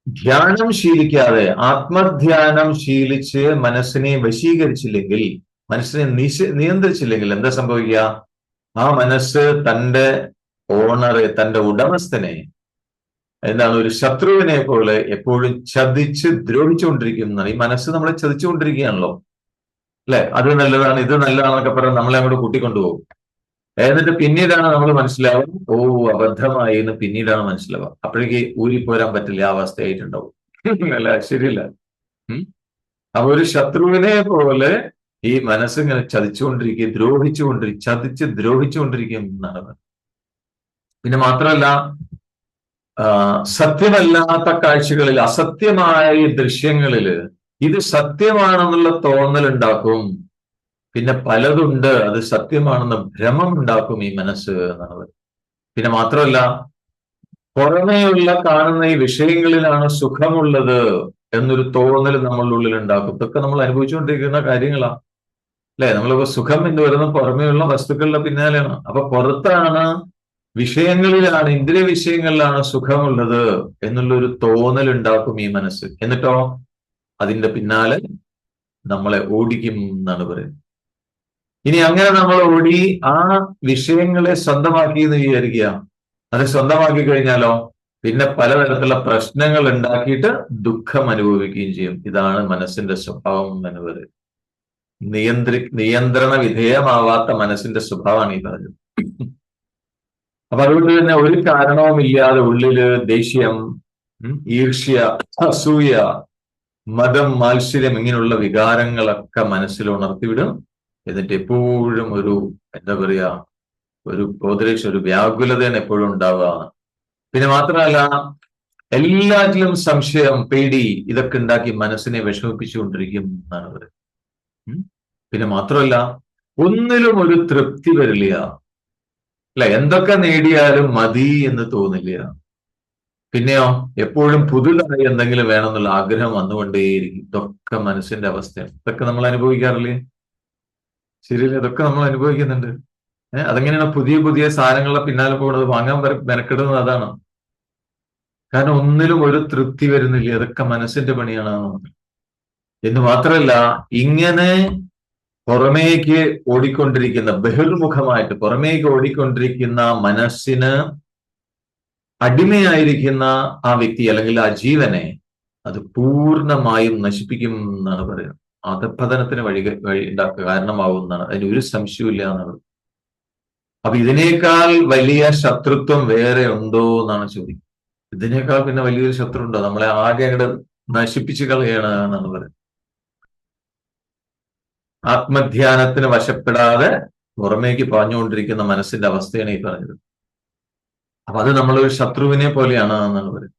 ധ്യാനം ശീലിക്കാതെ, ആത്മധ്യാനം ശീലിച്ച് മനസ്സിനെ വശീകരിച്ചില്ലെങ്കിൽ, മനസ്സിനെ നിയന്ത്രിച്ചില്ലെങ്കിൽ എന്താ സംഭവിക്കുക? ആ മനസ്സ് തന്റെ ഓണറെ, തന്റെ ഉടമസ്ഥനെ എന്താണ് ഒരു ശത്രുവിനെ പോലെ എപ്പോഴും ചതിച്ച് ദ്രോഹിച്ചുകൊണ്ടിരിക്കുന്നതാണ്. ഈ മനസ്സ് നമ്മളെ ചതിച്ചുകൊണ്ടിരിക്കുകയാണല്ലോ അല്ലെ. അത് നല്ലതാണ്, ഇത് നല്ലതാണെന്നൊക്കെ പറഞ്ഞ് നമ്മളെ അങ്ങോട്ട് കൂട്ടിക്കൊണ്ടുപോകും. എന്നിട്ട് പിന്നീടാണ് നമ്മൾ മനസ്സിലാവും, ഓ അബദ്ധമായി എന്ന് പിന്നീടാണ് മനസ്സിലാവുക. അപ്പോഴേക്ക് ഊരിപ്പോരാൻ പറ്റില്ല, ആ അവസ്ഥയായിട്ടുണ്ടാവും അല്ല. ശരിയല്ല. അപ്പൊ ഒരു ശത്രുവിനെ പോലെ ഈ മനസ്സിങ്ങനെ ചതിച്ചുകൊണ്ടിരിക്കും, ചതിച്ച് ദ്രോഹിച്ചുകൊണ്ടിരിക്കും എന്നാണ്. പിന്നെ മാത്രമല്ല, സത്യമല്ലാത്ത കാഴ്ചകളിൽ, അസത്യമായ ദൃശ്യങ്ങളില് ഇത് സത്യമാണെന്നുള്ള തോന്നലുണ്ടാക്കും. പിന്നെ പലതുണ്ട് അത് സത്യമാണെന്ന് ഭ്രമം ഉണ്ടാക്കും ഈ മനസ്സ് എന്നാണ്. പിന്നെ മാത്രമല്ല, പുറമേയുള്ള കാണുന്ന ഈ വിഷയങ്ങളിലാണ് സുഖമുള്ളത് എന്നൊരു തോന്നൽ നമ്മളുടെ ഉള്ളിൽ ഉണ്ടാക്കും. ഇതൊക്കെ നമ്മൾ അനുഭവിച്ചുകൊണ്ടിരിക്കുന്ന കാര്യങ്ങളാ, അല്ലെ? നമ്മളിപ്പോ സുഖം എന്ന് പറയുന്നത് പുറമേയുള്ള വസ്തുക്കളുടെ പിന്നാലെയാണ്. അപ്പൊ പുറത്താണ്, വിഷയങ്ങളിലാണ്, ഇന്ദ്രിയ വിഷയങ്ങളിലാണ് സുഖമുള്ളത് എന്നുള്ള ഒരു തോന്നൽ ഉണ്ടാക്കും ഈ മനസ്സ്. എന്നിട്ടോ അതിന്റെ പിന്നാലെ നമ്മളെ ഓടിക്കും എന്നാണ് പറയുന്നത്. ഇനി അങ്ങനെ നമ്മൾ ഓടി ആ വിഷയങ്ങളെ സ്വന്തമാക്കി എന്ന് വിചാരിക്കുക. അത് സ്വന്തമാക്കി കഴിഞ്ഞാലോ പിന്നെ പലതരത്തിലുള്ള പ്രശ്നങ്ങൾ ഉണ്ടാക്കിയിട്ട് ദുഃഖം അനുഭവിക്കുകയും ചെയ്യും. ഇതാണ് മനസ്സിന്റെ സ്വഭാവം എന്ന് പറയുന്നത്. നിയന്ത്രണ വിധേയമാവാത്ത മനസ്സിന്റെ സ്വഭാവമാണ് ഈ പറഞ്ഞത്. അപ്പൊ അതുകൊണ്ട് തന്നെ ഒരു കാരണവുമില്ലാതെ ഉള്ളില് ദേഷ്യം, ഈർഷ്യ, അസൂയ, മതം, മാത്സര്യം ഇങ്ങനെയുള്ള വികാരങ്ങളൊക്കെ മനസ്സിൽ ഉണർത്തിവിടും. എന്നിട്ട് എപ്പോഴും ഒരു എന്താ പറയാ, ഒരു ബോധരേക്ഷ, ഒരു വ്യാകുലതയാണ് എപ്പോഴും ഉണ്ടാവുക. പിന്നെ മാത്രമല്ല എല്ലാറ്റിലും സംശയം, പേടി, ഇതൊക്കെ ഉണ്ടാക്കി മനസ്സിനെ വിഷമിപ്പിച്ചുകൊണ്ടിരിക്കും എന്നാണ് പറയുന്നത്. പിന്നെ മാത്രമല്ല ഒന്നിലും ഒരു തൃപ്തി വരില്ല, അല്ലെ? എന്തൊക്കെ നേടിയാലും മതി എന്ന് തോന്നില്ല. പിന്നെയോ എപ്പോഴും പുതുതായി എന്തെങ്കിലും വേണമെന്നുള്ള ആഗ്രഹം വന്നുകൊണ്ടേയിരിക്കും. ഇതൊക്കെ മനസ്സിന്റെ അവസ്ഥയാണ്. ഇതൊക്കെ നമ്മൾ അനുഭവിക്കാറില്ലേ? ശരിയല്ലേ? ഇതൊക്കെ നമ്മൾ അനുഭവിക്കുന്നുണ്ട്. അതെങ്ങനെയാണ് പുതിയ പുതിയ സാധനങ്ങളുടെ പിന്നാലെ പോകുന്നത്, വാങ്ങാൻ മെനക്കെടുന്നത് അതാണ്. കാരണം ഒന്നിലും ഒരു തൃപ്തി വരുന്നില്ല. അതൊക്കെ മനസ്സിന്റെ പണിയാണ്. എന്ന് മാത്രമല്ല ഇങ്ങനെ പുറമേക്ക് ഓടിക്കൊണ്ടിരിക്കുന്ന, ബഹിർമുഖമായിട്ട് പുറമേക്ക് ഓടിക്കൊണ്ടിരിക്കുന്ന മനസ്സിന് അടിമയായിരിക്കുന്ന ആ വ്യക്തി അല്ലെങ്കിൽ ആ ജീവനെ അത് പൂർണ്ണമായും നശിപ്പിക്കും എന്നാണ് പറയുന്നത്. അധഃപതനത്തിന് വഴി കാരണമാവും എന്നാണ്. അതിന് ഒരു സംശയമില്ല എന്നാണ്. അപ്പൊ ഇതിനേക്കാൾ വലിയ ശത്രുത്വം വേറെ ഉണ്ടോ എന്നാണ് ചോദ്യം. ഇതിനേക്കാൾ പിന്നെ വലിയൊരു ശത്രു ഉണ്ടോ? നമ്മളെ ആകെ അങ്ങോട്ട് നശിപ്പിച്ചു കളയാണ് എന്നാണ് പറയുന്നത്. ആത്മധ്യാനത്തിന് വശപ്പെടാതെ പുറമേക്ക് പാഞ്ഞുകൊണ്ടിരിക്കുന്ന മനസ്സിന്റെ അവസ്ഥയാണ് ഈ പറഞ്ഞത്. അപ്പൊ അത് നമ്മളൊരു ശത്രുവിനെ പോലെയാണ് എന്നാണ് പറയുന്നത്.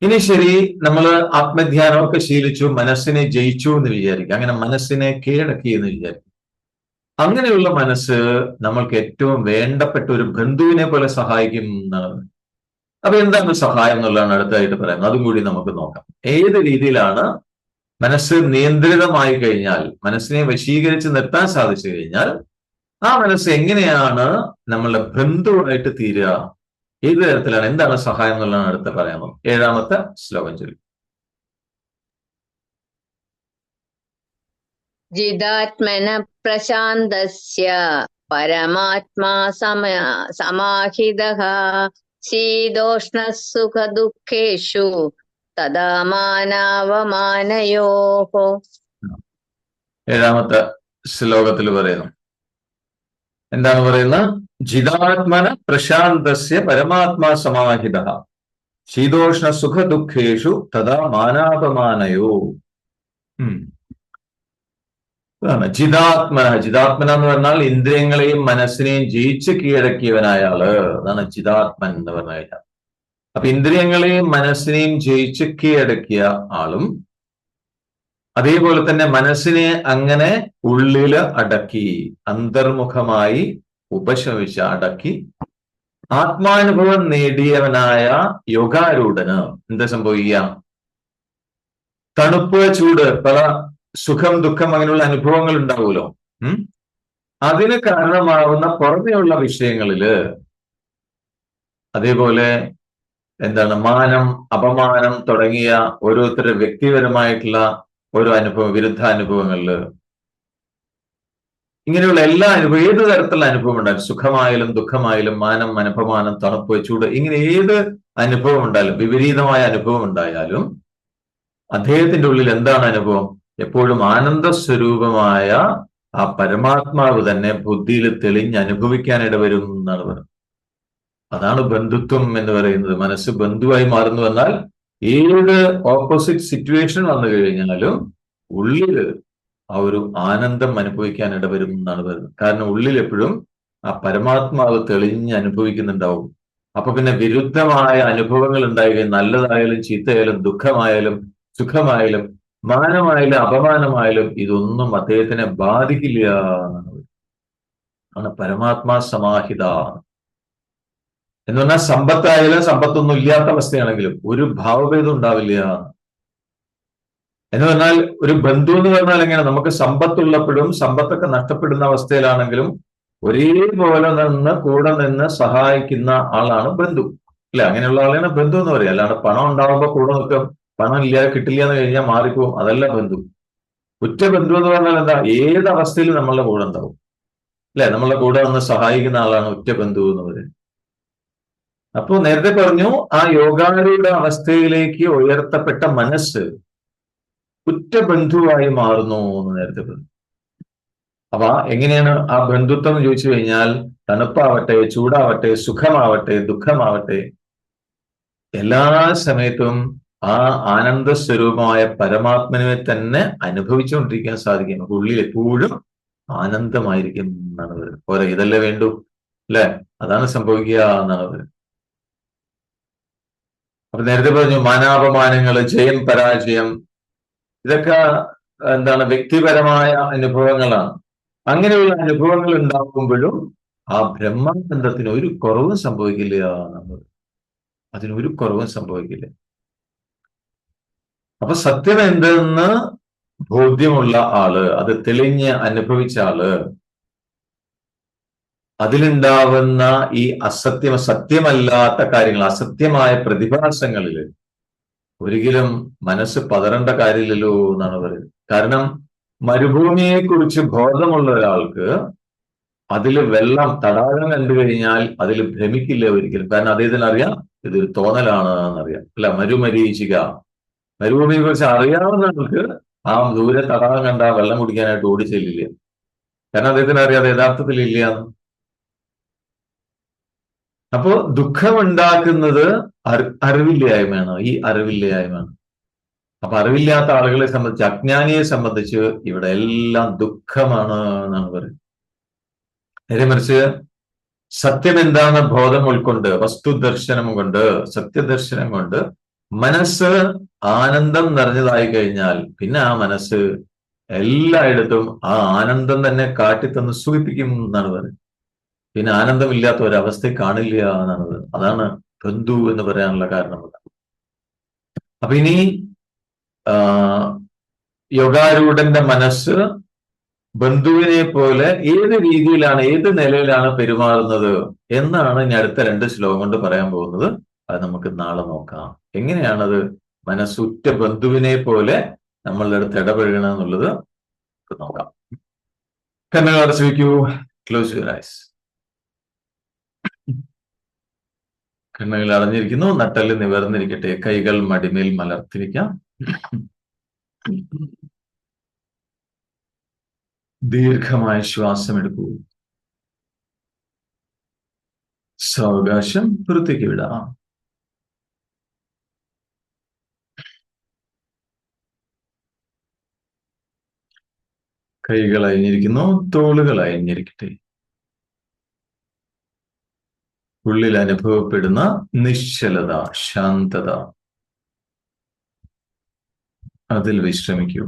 ഇനി ശരി, നമ്മൾ ആത്മധ്യാനമൊക്കെ ശീലിച്ചു, മനസ്സിനെ ജയിച്ചു എന്ന് വിചാരിക്കുക. അങ്ങനെ മനസ്സിനെ കീഴടക്കി എന്ന് വിചാരിക്കും. അങ്ങനെയുള്ള മനസ്സ് നമ്മൾക്ക് ഏറ്റവും വേണ്ടപ്പെട്ട ഒരു ബന്ധുവിനെ പോലെ സഹായിക്കും എന്നാണ്. അപ്പൊ എന്താണ് സഹായം എന്നുള്ളതാണ് അടുത്തായിട്ട് പറയുന്നത്. അതും കൂടി നമുക്ക് നോക്കാം. ഏത് രീതിയിലാണ് മനസ്സ് നിയന്ത്രിതമായി കഴിഞ്ഞാൽ, മനസ്സിനെ വശീകരിച്ച് നിർത്താൻ സാധിച്ചു കഴിഞ്ഞാൽ ആ മനസ്സ് എങ്ങനെയാണ് നമ്മളുടെ ബന്ധുവായിട്ട് തീരുക, ഏത് തരത്തിലാണ്, എന്താണ് സഹായം എന്നുള്ളതാണ് അടുത്ത പറയാമോ? 7ാമത്തെ ശ്ലോകം ചൊല്ലി. ജിതാത്മന പ്രശാന്തസ്യ പരമാത്മാ സമാഹിതഃ ശീതോഷ്ണ സുഖ ദുഃഖേഷു തദാ മാനാവമാനയോഃ. 7ാമത്തെ ശ്ലോകത്തിൽ പറയുന്നു, എന്താണ് പറയുന്നത്? ജിതാത്മന പ്രശാന്തസ്യ പരമാത്മാ സമാഹിതഃ ശീതോഷ്ണ സുഖ ദുഃഖേഷു തഥാ മാനാപമാനയോ. അതാണ് ജിതാത്മന. ജിതാത്മന എന്ന് പറഞ്ഞാൽ ഇന്ദ്രിയങ്ങളെയും മനസ്സിനെയും ജയിച്ച് കീഴടക്കിയവനായ ആള്. അതാണ് ജിതാത്മൻ എന്ന് പറഞ്ഞു കഴിഞ്ഞാൽ. അപ്പൊ ഇന്ദ്രിയങ്ങളെയും മനസ്സിനെയും ജയിച്ച് കീഴടക്കിയ ആളും അതേപോലെ തന്നെ മനസ്സിനെ അങ്ങനെ ഉള്ളില് അടക്കി, അന്തർമുഖമായി ഉപശമിച്ച് അടക്കി ആത്മാനുഭവം നേടിയവനായ യോഗാരൂഢന് എന്താ സംഭവിക്കുക? തണുപ്പ്, ചൂട്, പല സുഖം, ദുഃഖം അങ്ങനെയുള്ള അനുഭവങ്ങൾ ഉണ്ടാവുമല്ലോ. അതിന് കാരണമാവുന്ന പുറമെയുള്ള വിഷയങ്ങളില്, അതേപോലെ എന്താണ് മാനം, അപമാനം തുടങ്ങിയ ഓരോരുത്തരുടെ വ്യക്തിപരമായിട്ടുള്ള ഓരോ അനുഭവം, വിരുദ്ധ അനുഭവങ്ങളില്, ഇങ്ങനെയുള്ള എല്ലാ അനുഭവം, ഏത് തരത്തിലുള്ള അനുഭവം ഉണ്ടായാലും, സുഖമായാലും ദുഃഖമായാലും, മാനം, അപമാനം, തണുപ്പ്, ചൂട്, ഇങ്ങനെ ഏത് അനുഭവം ഉണ്ടായാലും, വിപരീതമായ അനുഭവം ഉണ്ടായാലും അദ്ദേഹത്തിന്റെ ഉള്ളിൽ എന്താണ് അനുഭവം? എപ്പോഴും ആനന്ദ സ്വരൂപമായ ആ പരമാത്മാവ് തന്നെ ബുദ്ധിയിൽ തെളിഞ്ഞ് അനുഭവിക്കാൻ ഇടവരും എന്നാണ് പറയുന്നത്. അതാണ് ബന്ധുത്വം എന്ന് പറയുന്നത്. മനസ്സ് ബന്ധുവായി മാറുന്നു എന്നാൽ ഏത് ഓപ്പോസിറ്റ് സിറ്റുവേഷൻ വന്നു കഴിഞ്ഞാലും ഉള്ളില് ആ ഒരു ആനന്ദം അനുഭവിക്കാൻ ഇടവരും എന്നാണ് പറയുന്നത്. കാരണം ഉള്ളിൽ എപ്പോഴും ആ പരമാത്മാവ് തെളിഞ്ഞ് അനുഭവിക്കുന്നുണ്ടാവും. അപ്പൊ പിന്നെ വിരുദ്ധമായ അനുഭവങ്ങൾ ഉണ്ടാവുകയും, നല്ലതായാലും ചീത്തയായാലും ദുഃഖമായാലും സുഖമായാലും മാനമായാലും അപമാനമായാലും ഇതൊന്നും അദ്ദേഹത്തിനെ ബാധിക്കില്ല എന്നാണ്. ആണ് പരമാത്മാ സമാഹിത. എന്ന് പറഞ്ഞാൽ സമ്പത്തായാലും സമ്പത്തൊന്നും ഇല്ലാത്ത അവസ്ഥയാണെങ്കിലും ഒരു ഭാവഭേദം ഉണ്ടാവില്ല. എന്ന് പറഞ്ഞാൽ ഒരു ബന്ധു എന്ന് പറഞ്ഞാൽ എങ്ങനെ, നമുക്ക് സമ്പത്തുള്ളപ്പോഴും സമ്പത്തൊക്കെ നഷ്ടപ്പെടുന്ന അവസ്ഥയിലാണെങ്കിലും ഒരേപോലെ നിന്ന് കൂടെ നിന്ന് സഹായിക്കുന്ന ആളാണ് ബന്ധു, അല്ലെ? അങ്ങനെയുള്ള ആളെയാണ് ബന്ധു എന്ന് പറയുക. അല്ലാണ്ട് പണം ഉണ്ടാവുമ്പോൾ കൂടെ നിൽക്കും, പണം ഇല്ലാതെ കിട്ടില്ല എന്ന് കഴിഞ്ഞാൽ മാറിപ്പോവും, അതല്ല ബന്ധു. ഉറ്റ ബന്ധു എന്ന് പറഞ്ഞാൽ എന്താ, ഏത് അവസ്ഥയിലും നമ്മളുടെ കൂടെ ഉണ്ടാവും, അല്ലെ? നമ്മളുടെ കൂടെ വന്ന് സഹായിക്കുന്ന ആളാണ് ഉറ്റ ബന്ധു എന്ന് പറയുന്നത്. അപ്പോ നേരത്തെ പറഞ്ഞു, ആ യോഗാരൂഢ അവസ്ഥയിലേക്ക് ഉയർത്തപ്പെട്ട മനസ്സ് ഉറ്റ ബന്ധുവായി മാറുന്നു എന്ന് നേരത്തെ പറഞ്ഞു. അപ്പൊ എങ്ങനെയാണ് ആ ബന്ധുത്വം എന്ന് ചോദിച്ചു കഴിഞ്ഞാൽ, തണുപ്പാവട്ടെ, ചൂടാവട്ടെ, സുഖമാവട്ടെ, ദുഃഖമാവട്ടെ, എല്ലാ സമയത്തും ആ ആനന്ദ സ്വരൂപമായ പരമാത്മനെ തന്നെ അനുഭവിച്ചുകൊണ്ടിരിക്കാൻ സാധിക്കും. ഉള്ളിൽ എപ്പോഴും ആനന്ദമായിരിക്കും എന്നാണ് പറയുന്നത്. പോരെ, ഇതല്ലേ വേണ്ടു, അല്ലെ? അതാണ് സംഭവിക്കുക എന്നാണ് പറയുന്നത്. അപ്പൊ നേരത്തെ പറഞ്ഞു, മാനാപമാനങ്ങള്, ജയം പരാജയം, ഇതൊക്കെ എന്താണ്, വ്യക്തിപരമായ അനുഭവങ്ങളാണ്. അങ്ങനെയുള്ള അനുഭവങ്ങൾ ഉണ്ടാകുമ്പോഴും ആ ബ്രഹ്മാനന്ദത്തിന് ഒരു കുറവും സംഭവിക്കില്ല എന്നുള്ളത്. അതിനൊരു കുറവും സംഭവിക്കില്ല. അപ്പൊ സത്യം എന്തെന്ന് ബോധ്യമുള്ള ആള്, അത് തെളിഞ്ഞ് അനുഭവിച്ച ആള്, അതിലുണ്ടാവുന്ന ഈ സത്യമല്ലാത്ത കാര്യങ്ങൾ, അസത്യമായ പ്രതിഭാസങ്ങളിൽ ഒരിക്കലും മനസ്സ് പതറേണ്ട കാര്യമില്ലല്ലോ എന്നാണ് പറയുന്നത്. കാരണം മരുഭൂമിയെ കുറിച്ച് ബോധമുള്ള ഒരാൾക്ക് അതിൽ വെള്ളം, തടാകം കണ്ടു കഴിഞ്ഞാൽ അതിൽ ഭ്രമിക്കില്ല ഒരിക്കലും. കാരണം അദ്ദേഹത്തിന് അറിയാം ഇതൊരു തോന്നലാണ് എന്നറിയാം, അല്ല? മരുമരീചിക, മരുഭൂമിയെ കുറിച്ച് അറിയാവുന്ന ആൾക്ക് ആ ദൂരെ തടാകം കണ്ട വെള്ളം കുടിക്കാനായിട്ട് ഓടിച്ചെല്ലില്ല. കാരണം അദ്ദേഹത്തിന് അറിയാം അത് യഥാർത്ഥത്തിൽ ഇല്ല. അപ്പോ ദുഃഖമുണ്ടാക്കുന്നത് അറിവില്ലായ്മയാണ്, ഈ അറിവില്ലായ്മയാണ്. അപ്പൊ അറിവില്ലാത്ത ആളുകളെ സംബന്ധിച്ച്, അജ്ഞാനിയെ സംബന്ധിച്ച് ഇവിടെ എല്ലാം ദുഃഖമാണ് എന്നാണ് പറയുന്നത്. നേരെ മറിച്ച് സത്യം എന്താണെന്ന് ബോധം ഉൾക്കൊണ്ട്, വസ്തുദർശനം കൊണ്ട്, സത്യദർശനം കൊണ്ട് മനസ്സ് ആനന്ദം നിറഞ്ഞതായി കഴിഞ്ഞാൽ പിന്നെ ആ മനസ്സ് എല്ലായിടത്തും ആ ആനന്ദം തന്നെ കാട്ടിത്തന്ന് സുഖിപ്പിക്കും എന്നാണ് പറയുന്നത്. പിന്നെ ആനന്ദമില്ലാത്ത ഒരവസ്ഥ കാണില്ല എന്നാണ് പറയുന്നത്. അതാണ് ബന്ധു എന്ന് പറയാനുള്ള കാരണം. അപ്പൊ ഇനി യോഗാരൂഢന്റെ മനസ്സ് ബന്ധുവിനെ പോലെ ഏത് രീതിയിലാണ്, ഏത് നിലയിലാണ് പെരുമാറുന്നത് എന്നാണ് ഇനി അടുത്ത 2 ശ്ലോകം കൊണ്ട് പറയാൻ പോകുന്നത്. അത് നമുക്ക് നാളെ നോക്കാം. എങ്ങനെയാണത് മനസ്സുറ്റ ബന്ധുവിനെ പോലെ നമ്മളുടെ അടുത്ത് ഇടപഴകണം എന്നുള്ളത് നോക്കാം. കണ്ണുകൾ അടച്ചു വയ്ക്കൂ. Close your eyes. കണ്ണുകൾ അടഞ്ഞിരിക്കുന്നു. നട്ടെല്ല് നിവർന്നിരിക്കട്ടെ. കൈകൾ മടിമേൽ മലർത്തിരിക്കാം. ദീർഘമായ ശ്വാസം എടുക്കൂ. സാവകാശം പുറത്തേക്ക് വിടാം. കൈകൾ അയഞ്ഞിരിക്കുന്നു. തോളുകൾ അയഞ്ഞിരിക്കട്ടെ. ഉള്ളിൽ അനുഭവപ്പെടുന്ന നിശ്ചലത, ശാന്തത, അതിൽ വിശ്രമിക്കൂ.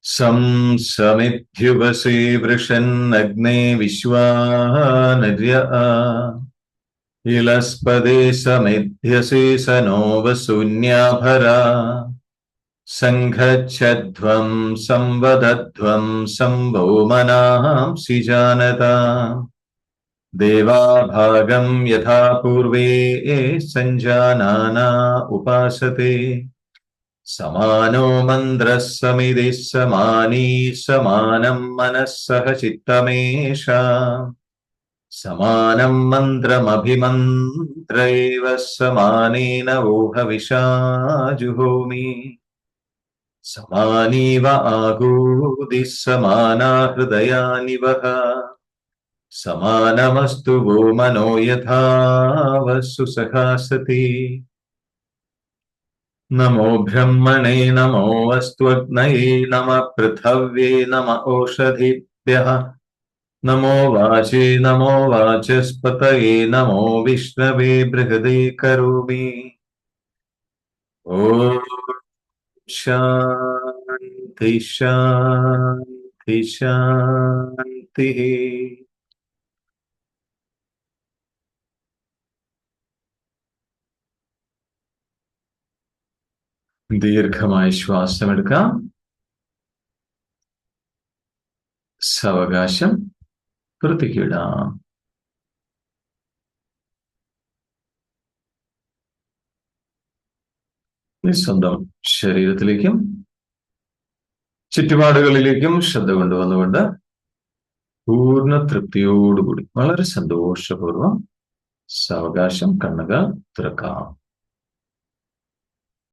സം സമിത്യുപസേ വൃഷന്നഗ്നേ വിശ്വാനര്യ ഇലസ്പദേ സമിധ്യസേ സനോ വസൂന്യാഭരാ സംഘച്ഛധ്വം സംവദധ്വം സംഭോമനാംസി ജാനതാ ദേവാഭാഗം യഥാ പൂർവേ സഞ്ജാനാനാ ഉപാസത്തെ സമാനോ മന്ത്രഃ സമിതിഃ സമാനീ സമാനം മനഃസഹ ചിത്തമേഷ സമാനം മന്ത്രമഭിമന്ത്രൈവ സമാനേന വോഹവിഷാ ജുഹോമി സമാനീവ ആഹൂതിഃ സമാനാ ഹൃദയാനി വഹ സമാനമസ്തു വോ മനോ യഥാ വസ്തു സഹാസതി. നമോ ബ്രഹ്മണേ നമോ അസ്ത്വഗ്നയേ നമ പൃഥവ്യേ നമ ഓഷധിഭ്യഃ നമോ വാചേ നമോ വാചസ്പതയേ നമോ വിഷ്ണവേ ബൃഹദേ കരോമി. ഓം ശാന്തി ശാന്തി ശാന്തി. ദീർഘമായി ശ്വാസമെടുക്കാം. സാവകാശം വൃത്തിക്കിടാം. സ്വന്തം ശരീരത്തിലേക്കും ചുറ്റുപാടുകളിലേക്കും ശ്രദ്ധ കൊണ്ടുവന്നുകൊണ്ട് പൂർണ്ണ തൃപ്തിയോടുകൂടി വളരെ സന്തോഷപൂർവം സാവകാശം കണ്ണുകൾ തുറക്കാം.